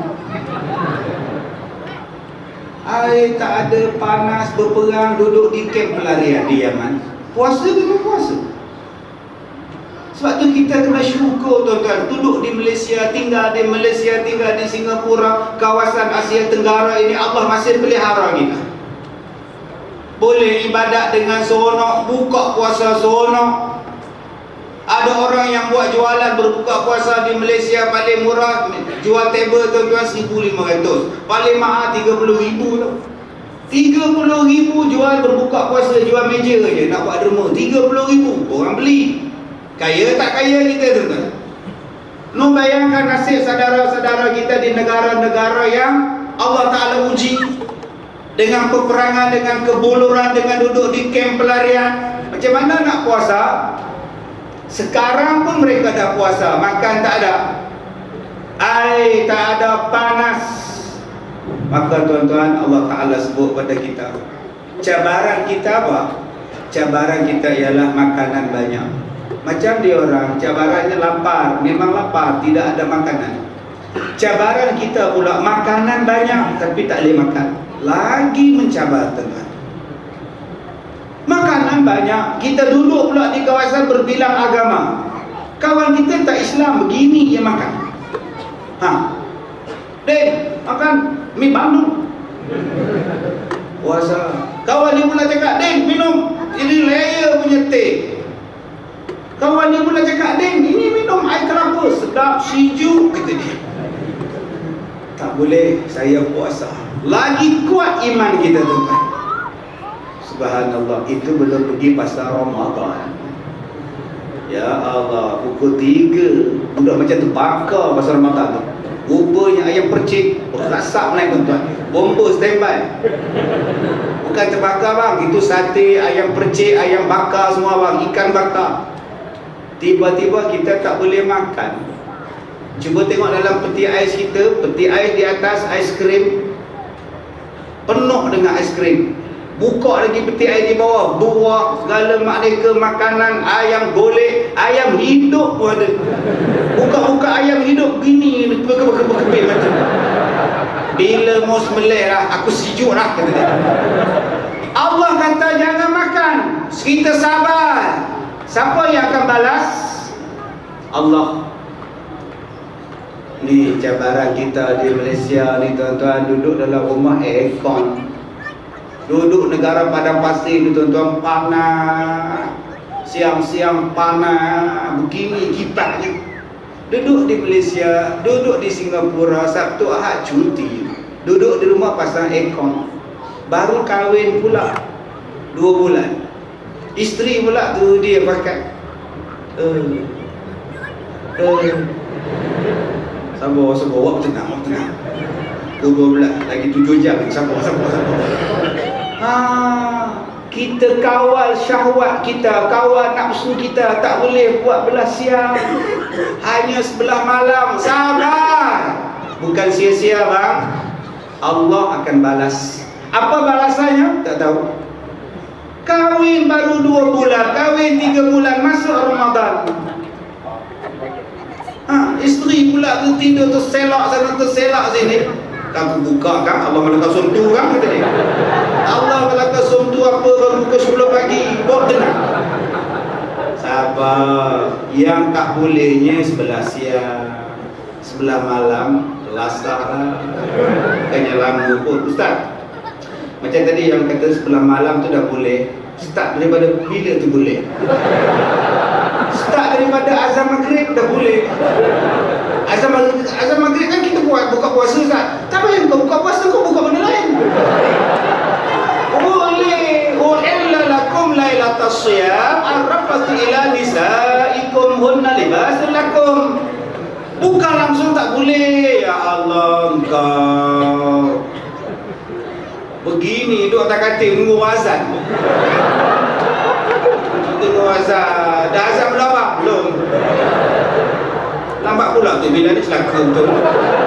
Air tak ada, panas, berperang, duduk di kamp pelarian di Yaman. Puasa kena puasa. Sebab tu kita kena syukur tuan-tuan. Duduk di Malaysia, tinggal di Singapura, kawasan Asia Tenggara ini Allah masih pelihara kita. Boleh ibadat dengan seronok, buka puasa seronok. Ada orang yang buat jualan berbuka puasa di Malaysia paling murah, jual table tuan-tuan 1,500. Paling mahal 30,000 tau. 30,000 jual berbuka puasa, jual meja je nak buat derma. 30,000 orang beli. Kaya tak kaya kita tuan-tuan? Nu bayangkan nasib saudara-saudara kita di negara-negara yang Allah Ta'ala uji dengan peperangan, dengan kebuluran, dengan duduk di kamp pelarian. Macam mana nak puasa? Sekarang pun mereka dah puasa, makan tak ada, air tak ada, panas. Maka tuan-tuan, Allah Ta'ala sebut pada kita, cabaran kita apa? Cabaran kita ialah makanan banyak. Macam dia orang, cabarannya lapar, memang lapar, tidak ada makanan. Cabaran kita pula makanan banyak tapi tak boleh makan. Lagi mencabar tuan-tuan. Makanan banyak, kita duduk pula di kawasan berbilang agama. Kawan kita tak Islam, begini dia makan. Makan mie Bandung. Puasa. Kawan dia pula cakap, minum ini layer punya teh. Kawan dia pula cakap, ini minum air kelapa, sedap, sejuk, kata dia. Tak boleh, saya puasa. Lagi kuat iman kita tuan-tuan. Subhanallah, itu belum pergi pasal Ramadan. Ya Allah, pukul 3 budak macam tu bakar pasal Ramadan tu. Rupanya ayam percik rasap naik tuan-tuan. Bomba standby. Bukan terbakar bang, itu sate, ayam percik, ayam bakar semua bang, ikan bakar. Tiba-tiba kita tak boleh makan. Cuba tengok dalam peti ais kita, peti ais di atas ais krim penuh dengan ais krim. Buka lagi peti ais di bawah, buah, segala makneka makanan, ayam golek, ayam hidup pun ada. Buka-buka ayam hidup gini, berkepit macam. Bila mau sembelih lah, aku sejuk lah, kata dia. Allah kata jangan makan, kita sabar. Siapa yang akan balas? Allah. Ni cabaran kita di Malaysia ni tuan-tuan, duduk dalam rumah aircon. Duduk negara padang pasir ni tuan-tuan, panas. Siang-siang panas, begini kipasnya. Duduk di Malaysia, duduk di Singapura, Sabtu Ahad cuti. Duduk di rumah pasang aircon. Baru kahwin pula 2 bulan. Isteri pula tu dia pakai sabar, waktu tenang. 12 lagi 7 jam, sabar. Kita kawal syahwat kita, kawal nafsu kita, tak boleh buat belah siang, hanya sebelah malam. Sabar, bukan sia-sia bang. Allah akan balas. Apa balasannya? Tak tahu. Kahwin baru 2 bulan, kahwin 3 bulan, masuk Ramadan. Isteri pula tidur terselak sana terselak sini. Aku buka kan, Allah malaikat suntu kan kata dia. Allah malaikat suntu apa baru pukul 10 pagi, bawa tenang. Sabar. Yang tak bolehnya sebelah siang, sebelah malam, lasar. Bukannya lama pun. Ustaz, macam tadi yang kata sebelah malam tu dah boleh. Start daripada bila tu boleh? Start daripada azan maghrib dah boleh. Azan maghrib kan kita buka puasa Ustaz. Tak payah kau buka puasa, kau buka benda lain. Boleh. Uhilla lakum lailatas siyam arrafatu ila nisaikum hunna libasun lakum. Bukan langsung tak boleh. Ya Allah engkau begini duk tak kata nunggu azan. Tunggu azan. Dah azan belum? Belum. Lambat pula tu bila ni celaka betul.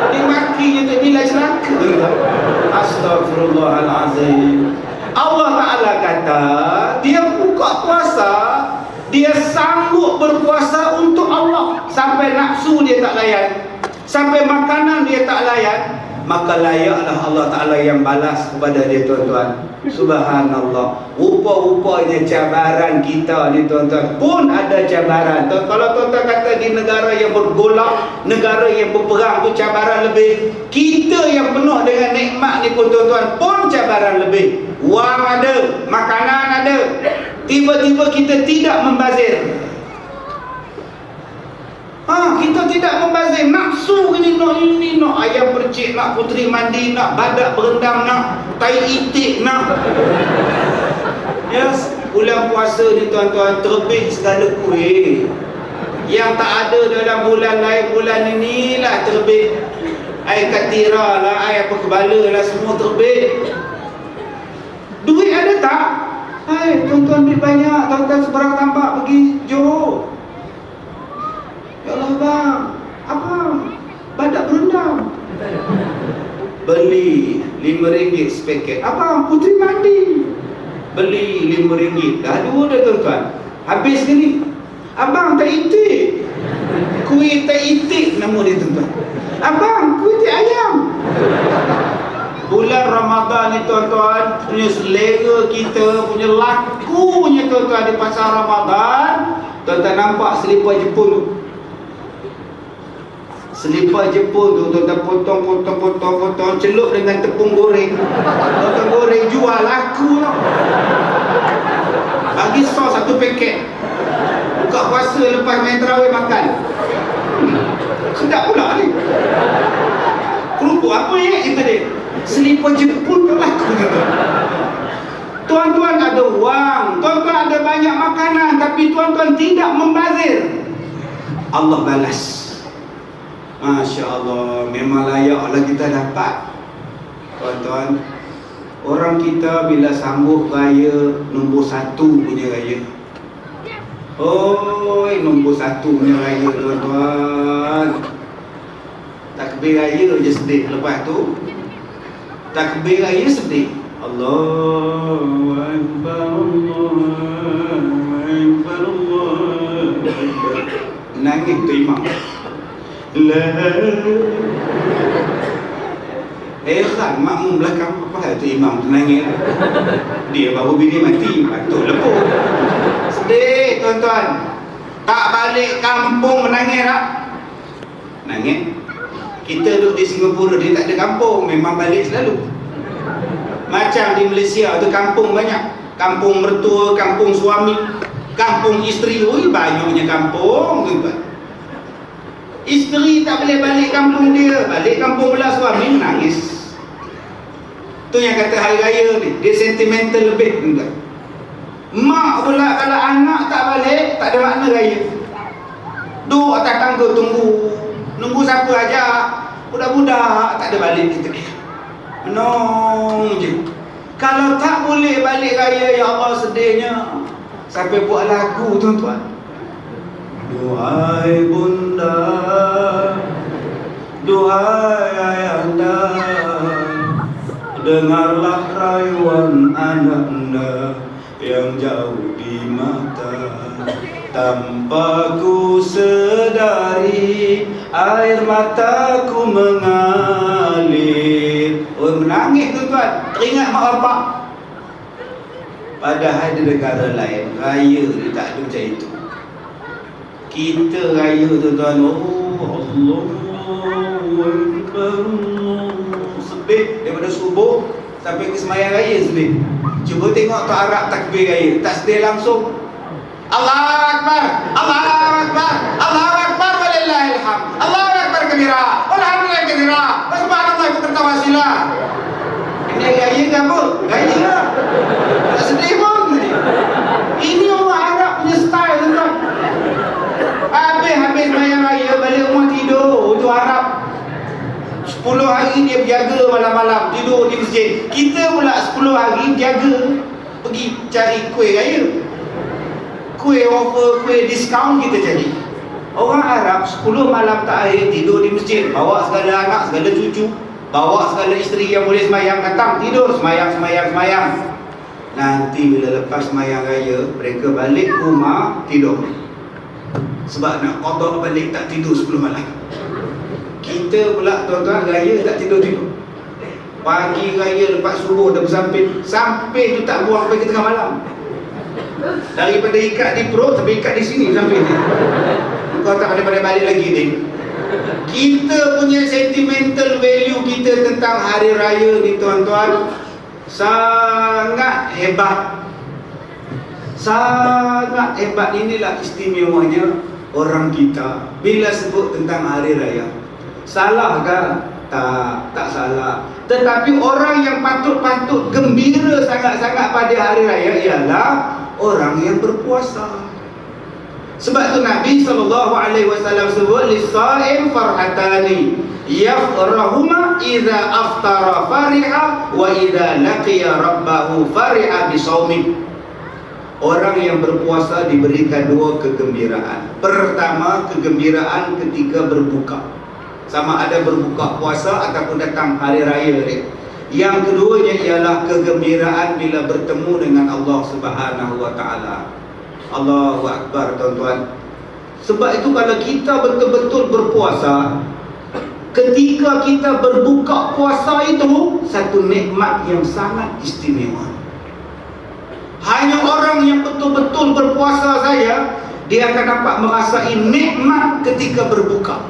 Dia maki je tu bila celaka. Astagfirullahalazim. Allah Ta'ala kata dia buka puasa, dia sanggup berpuasa untuk Allah. Sampai nafsu dia tak layan, sampai makanan dia tak layan, maka layaklah Allah Ta'ala yang balas kepada dia tuan-tuan. Subhanallah. Rupa-rupanya cabaran kita ni tuan-tuan pun ada cabaran. Kalau tuan-tuan kata di negara yang bergolak, negara yang berperang tu cabaran lebih, kita yang penuh dengan nikmat ni pun tuan-tuan pun cabaran lebih. Wang ada, makanan ada, tiba-tiba kita tidak membazir. Kita tidak membazir. Nafsu ni nak ini, nak ayam percik, nak puteri mandi, nak badak berendam, nak tai itik, nak. Yes, bulan puasa ni tuan-tuan terbit segala kuih. Yang tak ada dalam bulan lain, bulan ini lah terbit. Air katira lah, air apa kebala lah, semua terbit. Duit ada tak? Hai, tuan-tuan duit banyak, tuan-tuan seberang tampak pergi Johor. Ya Allah bang, apa? Badak berendam. Beli RM5 sepaket. Abang, puteri mandi. Beli RM5. Dah 2 dah tuan-tuan. Habis ke ni? Abang, tak itik. Kuih tak itik nama dia tuan-tuan. Abang, kuih tak ayam. Bulan Ramadan ni tuan-tuan, punya selera kita, punya laku punya tuan-tuan di pasar Ramadan. Tuan-tuan nampak selipar Jepun tu. Selipar Jepun tu tuan-tuan potong, celup dengan tepung goreng. Tuan-tuan goreng jual laku tau. Bagi sos 1 paket. Buka puasa lepas main tarawih makan. Sedap pula ni. Kerupuk apa ya kita dia? Selipar Jepun tu laku gitu. Tuan-tuan ada wang, tuan-tuan ada banyak makanan, tapi tuan-tuan tidak membazir. Allah balas. Masya Allah, memang layaklah kita dapat. Tuan-tuan, orang kita bila sambut raya nombor 1 punya raya. Oi, nombor 1 punya raya tuan-tuan. Takbir raya je sedih. Lepas tu takbir raya sedih. Allahu Akbar, Allahu Akbar, Allahu Akbar. Nangis tu imam. Kan makmum belakang apa hal tu imam tu nangis. Dia baru bini mati, patut lepuh. Sedih tuan-tuan. Tak balik kampung menangis tak? Nangis. Kita duduk di Singapura, dia tak ada kampung, memang balik selalu. Macam di Malaysia tu kampung banyak. Kampung mertua, kampung suami, kampung isteri. Ui, banyaknya kampung tuan-tuan. Isteri tak boleh balik kampung dia, balik kampung belah suami menangis. Tu yang kata hari raya ni, dia sentimental lebih tuan-tuan. Mak pula kalau anak tak balik, tak ada makna raya. Duduk atas tangga nunggu siapa ajak. Budak-budak tak ada balik kita. Menong je. Kalau tak boleh balik raya, ya Allah sedihnya. Sampai buat lagu, tuan-tuan. Duhai bunda, duhai ayahanda, dengarlah rayuan ananda yang jauh di mata. Tanpa ku sedari air mataku mengalir. Oh, menangis tuan-tuan, teringat mak bapak. Padahal di negara lain raya dia tak ada macam itu. Kita raya tuan-tuan, oh Allahu Akbar, sebih daripada subuh sampai ke sembahyang raya sebih. Cuba tengok tak Arab takbir raya, tak sedih langsung. Allahu Akbar, Allahu Akbar, Allahu Akbar, walillahil hamd, Allahu Akbar kabira, walhamdulillah kabira, subhanallah bertawasilah. Ini raya ke apa? Raya lah. Tak sedih pun. Ini orang Arab punya style tuan. Habis bayar raya, balik rumah tidur. Itu Arab. 10 hari dia berjaga malam-malam, tidur di masjid. Kita pula 10 hari jaga, pergi cari kuih raya. Kuih offer, kuih diskaun kita cari. Orang Arab 10 malam terakhir tidur di masjid, bawa segala anak, segala cucu, bawa segala isteri yang boleh semayang, datang tidur, semayang. Nanti bila lepas semayang raya, mereka balik rumah tidur. Sebab nak qada balik tak tidur 10 malam. Kita pula tuan-tuan raya tak tidur-tidur. Pagi raya lepas subuh dah bersamping, samping tu tak buang sampai ke tengah malam. Daripada ikat di perut sampai ikat di sini samping ni. Kau tak boleh balik lagi ni. Kita punya sentimental value kita tentang hari raya ni tuan-tuan sangat hebat. Sangat hebat. Inilah istimewanya orang kita bila sebut tentang hari raya. Salah ke? Tak salah. Tetapi orang yang patut gembira sangat-sangat pada hari raya ialah orang yang berpuasa. Sebab tu Nabi SAW sebut lis-sha'im farhatani yafrahuma idza aftara fariha wa idza laqiya rabbahu fariha bisaumi. Orang yang berpuasa diberikan dua kegembiraan. Pertama, kegembiraan ketika berbuka, sama ada berbuka puasa ataupun datang hari raya ni. Yang keduanya ialah kegembiraan bila bertemu dengan Allah Subhanahu wa taala. Allahu Akbar tuan-tuan. Sebab itu kalau kita betul-betul berpuasa, ketika kita berbuka puasa itu satu nikmat yang sangat istimewa. Hanya orang yang betul-betul berpuasa saja dia akan dapat merasai nikmat ketika berbuka.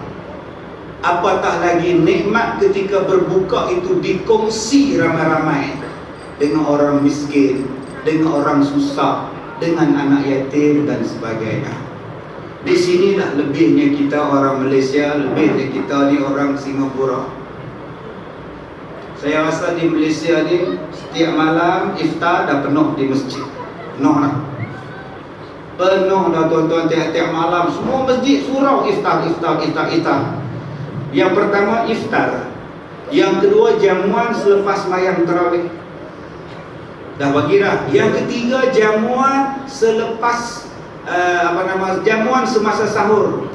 Apatah lagi nikmat ketika berbuka itu dikongsi ramai-ramai dengan orang miskin, dengan orang susah, dengan anak yatim dan sebagainya. Di sinilah lebihnya kita orang Malaysia, lebihnya kita ni orang Singapura. Saya rasa di Malaysia ni setiap malam iftar dah penuh di masjid. Penuh dah. Penuh dah tuan-tuan, tiap-tiap malam semua masjid surau iftar. Yang pertama iftar. Yang kedua jamuan selepas sembahyang tarawih. Dah bagi dah. Yang ketiga jamuan selepas jamuan semasa sahur.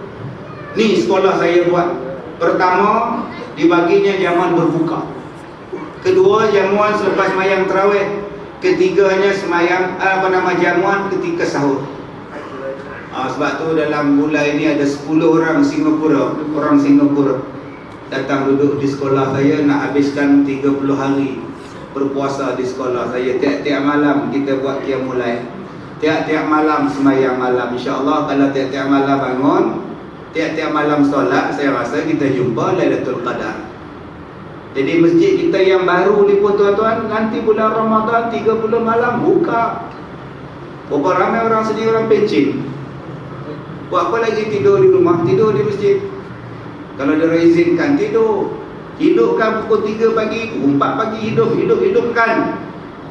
Ni sekolah saya buat. Pertama dibaginya jamuan berbuka. Kedua jamuan selepas sembahyang tarawih. Ketiganya sembahyang jamuan ketika sahur. Sebab tu dalam bulan ini ada 10 orang Singapura datang duduk di sekolah saya, nak habiskan 30 hari berpuasa di sekolah saya. Tiap-tiap malam kita buat qiyamul lail. Tiap-tiap malam sembahyang malam. InsyaAllah kalau tiap-tiap malam bangun, tiap-tiap malam solat, saya rasa kita jumpa Lailatul Qadar. Jadi masjid kita yang baru ni pun tuan-tuan, nanti bulan Ramadan 30 malam buka. Berapa ramai orang sedia, orang pencin. Buat apa lagi tidur di rumah, tidur di masjid. Kalau dia izinkan tidur. Hidupkan pukul 3 pagi, 4 pagi hidupkan.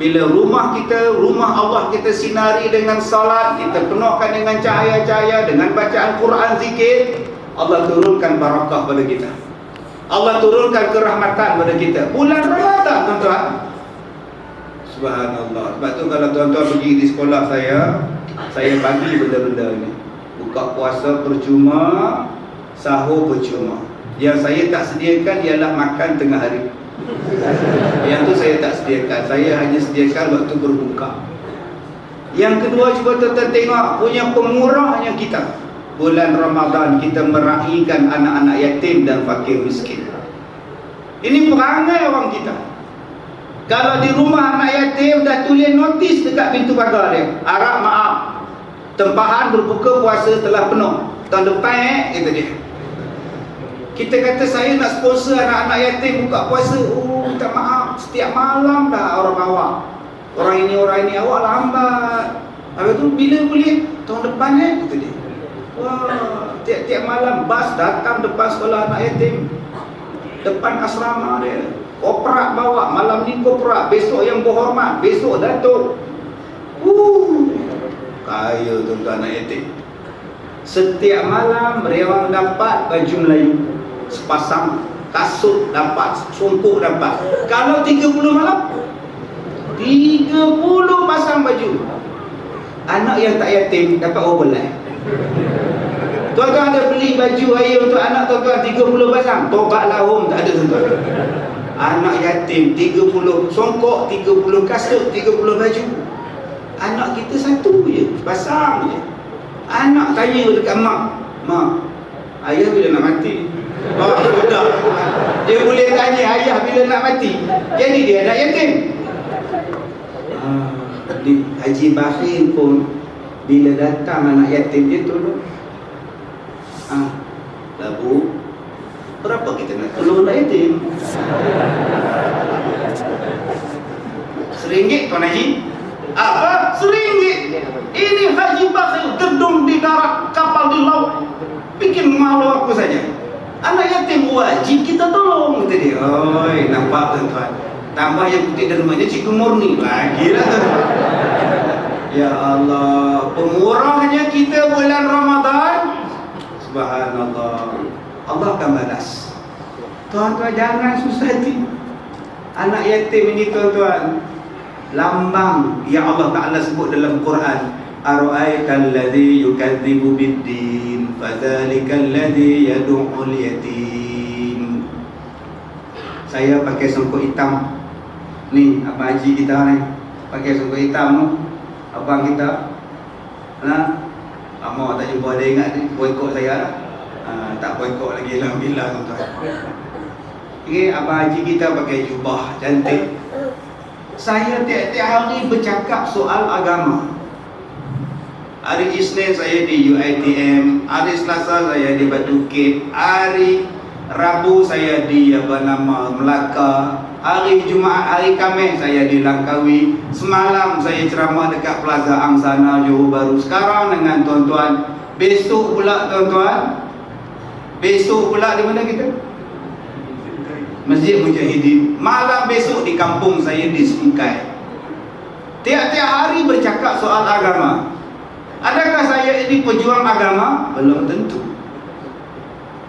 Bila rumah kita, rumah Allah kita sinari dengan salat, kita penuhkan dengan cahaya-cahaya, dengan bacaan Quran, zikir, Allah turunkan barakah pada kita. Allah turunkan kerahmatan pada kita. Bulan Ramadan tuan-tuan, Subhanallah. Sebab tu kalau tuan-tuan pergi di sekolah saya bagi benda-benda ni. Buka puasa percuma, sahur percuma. Yang saya tak sediakan ialah makan tengah hari. Yang tu saya tak sediakan. Saya hanya sediakan waktu berbuka. Yang kedua, cuba tuan-tuan tengok punya pemurahnya kita. Bulan Ramadan kita meraihkan anak-anak yatim dan fakir miskin. Ini perangai orang kita. Kalau di rumah anak yatim dah tulis notis dekat pintu pagar dia, harap maaf, tempahan berbuka puasa telah penuh. Tahun depan kata dia. Kita kata saya nak sponsor anak-anak yatim buka puasa. Oh, minta maaf, setiap malam dah orang bawa. Orang ini awak lambat. Habis tu bila boleh? Tahun depan kata dia. Wah, tiap-tiap malam bas datang depan sekolah anak yatim, depan asrama dia. Koprak bawa, malam ni koprak, besok yang berhormat, besok datuk. Kaya tuan-tuan anak yatim. Setiap malam mereka dapat baju Melayu, sepasang kasut dapat, songkok dapat. Kalau 30 malam, 30 pasang baju. Anak yang tak yatim dapat overlap. Tuan-tuan ada beli baju raya untuk anak tuan-tuan 30 pasang, tobatlah home, tak ada tuan-tuan. Anak yatim 30 songkok, 30 kasut, 30 baju. Anak kita satu je, pasang je. Anak tanya dekat mak, "Mak, ayah bila nak mati?" Oh, sudah. Dia boleh tanya ayah bila nak mati. Jadi dia anak yatim. Di Haji Bakhil pun bila datang anak yatim dia tolong. Labu, berapa kita nak tolong anak yatim? RM1 Tuan Haji? Apa? RM1? Ini Haji Bakhil gedung di darat, kapal di laut. Bikin malu aku saja. Anak yatim wajib kita tolong, kata dia. Oi, nampak tuan-tuan. Tambah yang putih dermanya Cikgu Murni lagi lah tuan. Ya Allah, pemurahnya kita bulan Ramadan. Subhanallah. Allah akan balas. Tuan-tuan jangan susah hati. Anak yatim ini tuan-tuan, lambang yang Allah Ta'ala sebut dalam Quran. Ara'aital ladzi yukadzibu bid-din fadzalikal ladzi yad'ul yatim. Saya pakai songkok hitam. Ni abang haji kita ni pakai songkok hitam tu. Abang kita lama tak jumpa, dia ingat ni boykot saya lah. Tak boykot lagi alhamdulillah tuan-tuan. Okay, abang haji kita pakai jubah cantik. Saya tiap-tiap hari bercakap soal agama. Hari Isnin saya di UiTM, hari Selasa saya di Batu Kit, hari Rabu saya di Melaka, hari Jumaat, hari Khamis saya di Langkawi, semalam saya ceramah dekat Plaza Angsana Johor Bahru. Sekarang dengan tuan-tuan, besok pula tuan-tuan, besok pula di mana kita? Masjid Mujahidin. Malam besok di kampung saya di Sungkai. Tiap-tiap hari bercakap soal agama. Adakah saya ini pejuang agama? Belum tentu.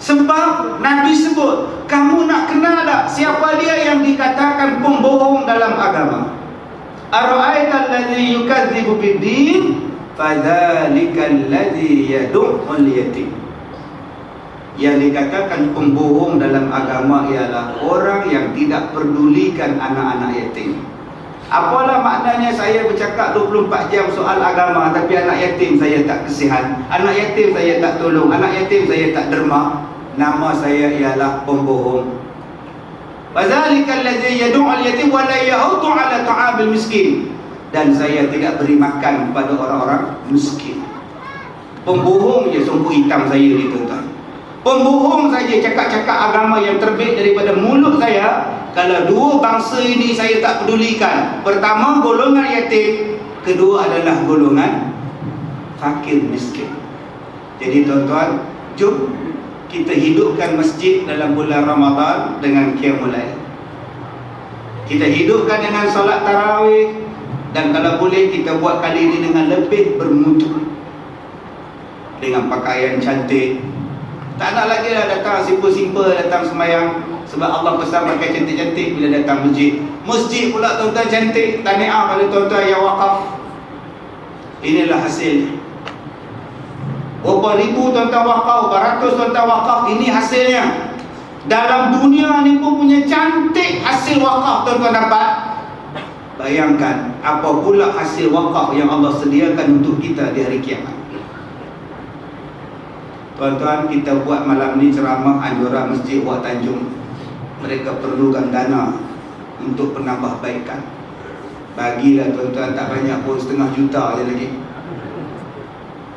Sebab Nabi sebut, kamu nak kenal tak siapa dia yang dikatakan pembohong dalam agama? Ara'aital ladzi yukadzibu bid-din fadzalikal ladzi yad'ul yatim. Yang dikatakan pembohong dalam agama ialah orang yang tidak pedulikan anak-anak yatim. Apalah maknanya saya bercakap 24 jam soal agama tapi anak yatim saya tak kesihan, anak yatim saya tak tolong, anak yatim saya tak derma? Nama saya ialah pembohong. Fadzalikal ladzi yad'ul yatim wa la yahuddu 'ala ta'amil miskin. Dan saya tidak beri makan kepada orang-orang miskin. Pembohong je songkok hitam saya ni tuan-tuan. Pembohong saja cakap-cakap agama yang terbit daripada mulut saya. Kalau dua bangsa ini saya tak pedulikan. Pertama golongan yatim, kedua adalah golongan fakir miskin. Jadi tuan-tuan, jom kita hidupkan masjid dalam bulan Ramadan dengan qiyamul lail. Kita hidupkan dengan solat tarawih, dan kalau boleh kita buat kali ini dengan lebih bermutu, dengan pakaian cantik. Tak nak lagi lah datang simple-simple, datang sembahyang Sebab Allah pesan pakai cantik-cantik bila datang masjid. Masjid pula tuan-tuan cantik, tahniah pada tuan-tuan yang wakaf. Inilah hasilnya. Berapa ribu tuan-tuan wakaf, beratus tuan-tuan wakaf, ini hasilnya. Dalam dunia ni pun punya cantik hasil wakaf tuan-tuan dapat. Bayangkan apa pula hasil wakaf yang Allah sediakan untuk kita di hari kiamat. Tuan-tuan, kita buat malam ni ceramah anjuran masjid Wak Tanjung. Mereka perlukan dana untuk penambahbaikan. Bagilah tuan-tuan, tak banyak pun, 1/2 juta je lagi.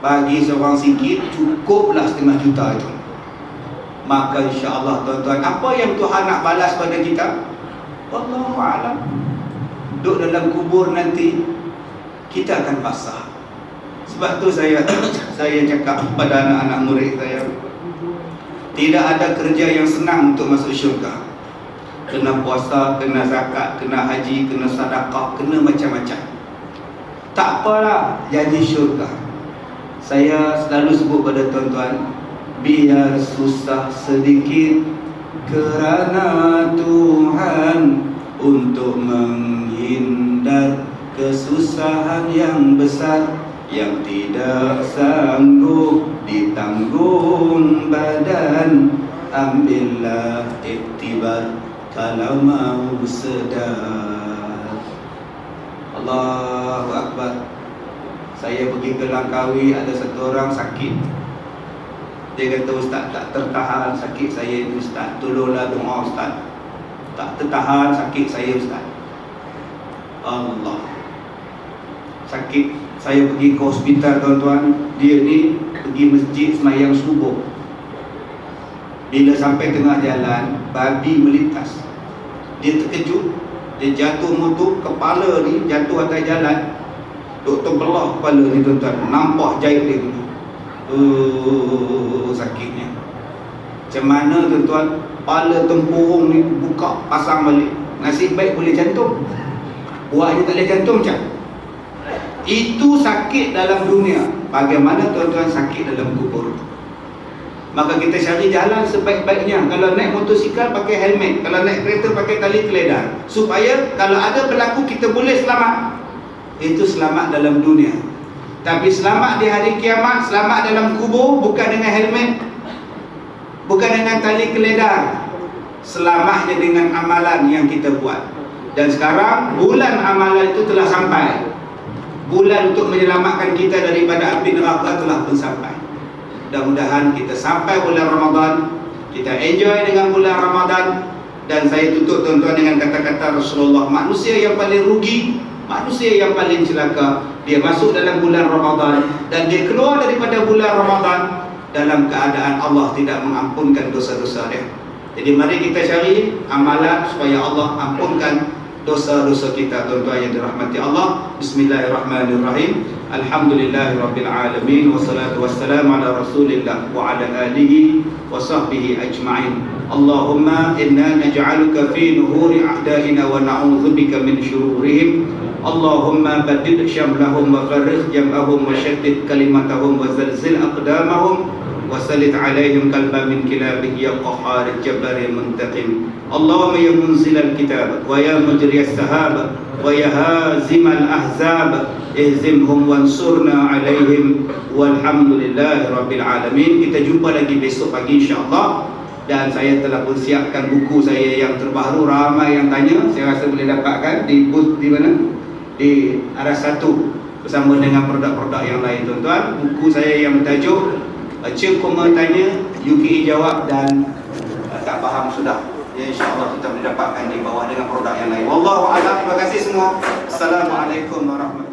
Bagi seorang sikit, cukuplah 1/2 juta itu. Maka insya-Allah tuan-tuan, apa yang Tuhan nak balas pada kita? Wallahu a'lam. Duduk dalam kubur nanti kita akan basah. Sebab tu saya cakap pada anak-anak murid saya, tidak ada kerja yang senang untuk masuk syurga. Kena puasa, kena zakat, kena haji, kena sedekah, kena macam-macam. Tak apalah jadi syurga. Saya selalu sebut pada tuan-tuan, biar susah sedikit kerana Tuhan, untuk menghindar kesusahan yang besar yang tidak sanggup ditanggung badan. Ambillah iktibar kalau mau sedar. Allahu Akbar. Saya pergi ke Langkawi, ada satu orang sakit. Dia kata, "Ustaz, tak tertahan sakit saya itu, Ustaz. Tolonglah doa, Ustaz. Tak tertahan sakit saya, Ustaz." Allah. Sakit. Saya pergi ke hospital tuan-tuan. Dia ni pergi masjid semayang subuh. Bila sampai tengah jalan, babi melintas. Dia terkejut. Dia jatuh motor, kepala ni jatuh atas jalan. Doktor belah kepala ni tuan-tuan. Nampak jahit dia tu. Sakitnya. Macam mana tuan-tuan, kepala tempurung ni buka, pasang balik. Nasib baik boleh jantung. Buat je tak boleh jantung macam. Itu sakit dalam dunia. Bagaimana tuan-tuan sakit dalam kubur? Maka kita cari jalan sebaik-baiknya. Kalau naik motosikal pakai helmet, kalau naik kereta pakai tali keledar, supaya kalau ada berlaku kita boleh selamat. Itu selamat dalam dunia. Tapi selamat di hari kiamat, selamat dalam kubur, bukan dengan helmet, bukan dengan tali keledar. Selamatnya dengan amalan yang kita buat. Dan sekarang bulan amalan itu telah sampai. Bulan untuk menyelamatkan kita daripada api neraka telah pun sampai. Mudah-mudahan kita sampai bulan Ramadan, kita enjoy dengan bulan Ramadan. Dan saya tutup tuan-tuan dengan kata-kata Rasulullah, manusia yang paling rugi, manusia yang paling celaka, dia masuk dalam bulan Ramadan dan dia keluar daripada bulan Ramadan dalam keadaan Allah tidak mengampunkan dosa-dosa dia. Jadi mari kita cari amalan supaya Allah ampunkan dosa-dosa kita tuan-tuan yang dirahmati Allah. Bismillahirrahmanirrahim. Alhamdulillahirabbil alamin, wassalatu wassalamu ala Rasulillah wa ala alihi wa sahbihi ajma'in. Allahumma inna naj'aluka fi nuhuri a'daina wa na'udzubika min syururihim. Allahumma badid syamlahum wa farrigh jam'ahum wa syaddid kalimatahum wa zalzil aqdamahum wa sallit alaihim qalban min kilabih ya qahhar jabbar muntaqim. Allahumma ya munzilal kitab wa ya mujriyas sahab wa ya hazimal ahzab ihzimhum wansurna alaihim walhamdulillahi rabbil alamin. Kita jumpa lagi besok pagi insya-Allah. Dan saya telah pun siapkan buku saya yang terbaru. Ramai yang tanya, saya rasa boleh dapatkan di booth di mana? Di Aras 1 bersama dengan produk-produk yang lain tuan-tuan. Buku saya yang bertajuk Cik Koma Tanya, UKE Jawab dan Tak Faham Sudah. Ya, insya-Allah kita boleh dapatkan di bawah dengan produk yang lain. Wallahu a'lam. Terima kasih semua. Assalamualaikum warahmatullahi wabarakatuh.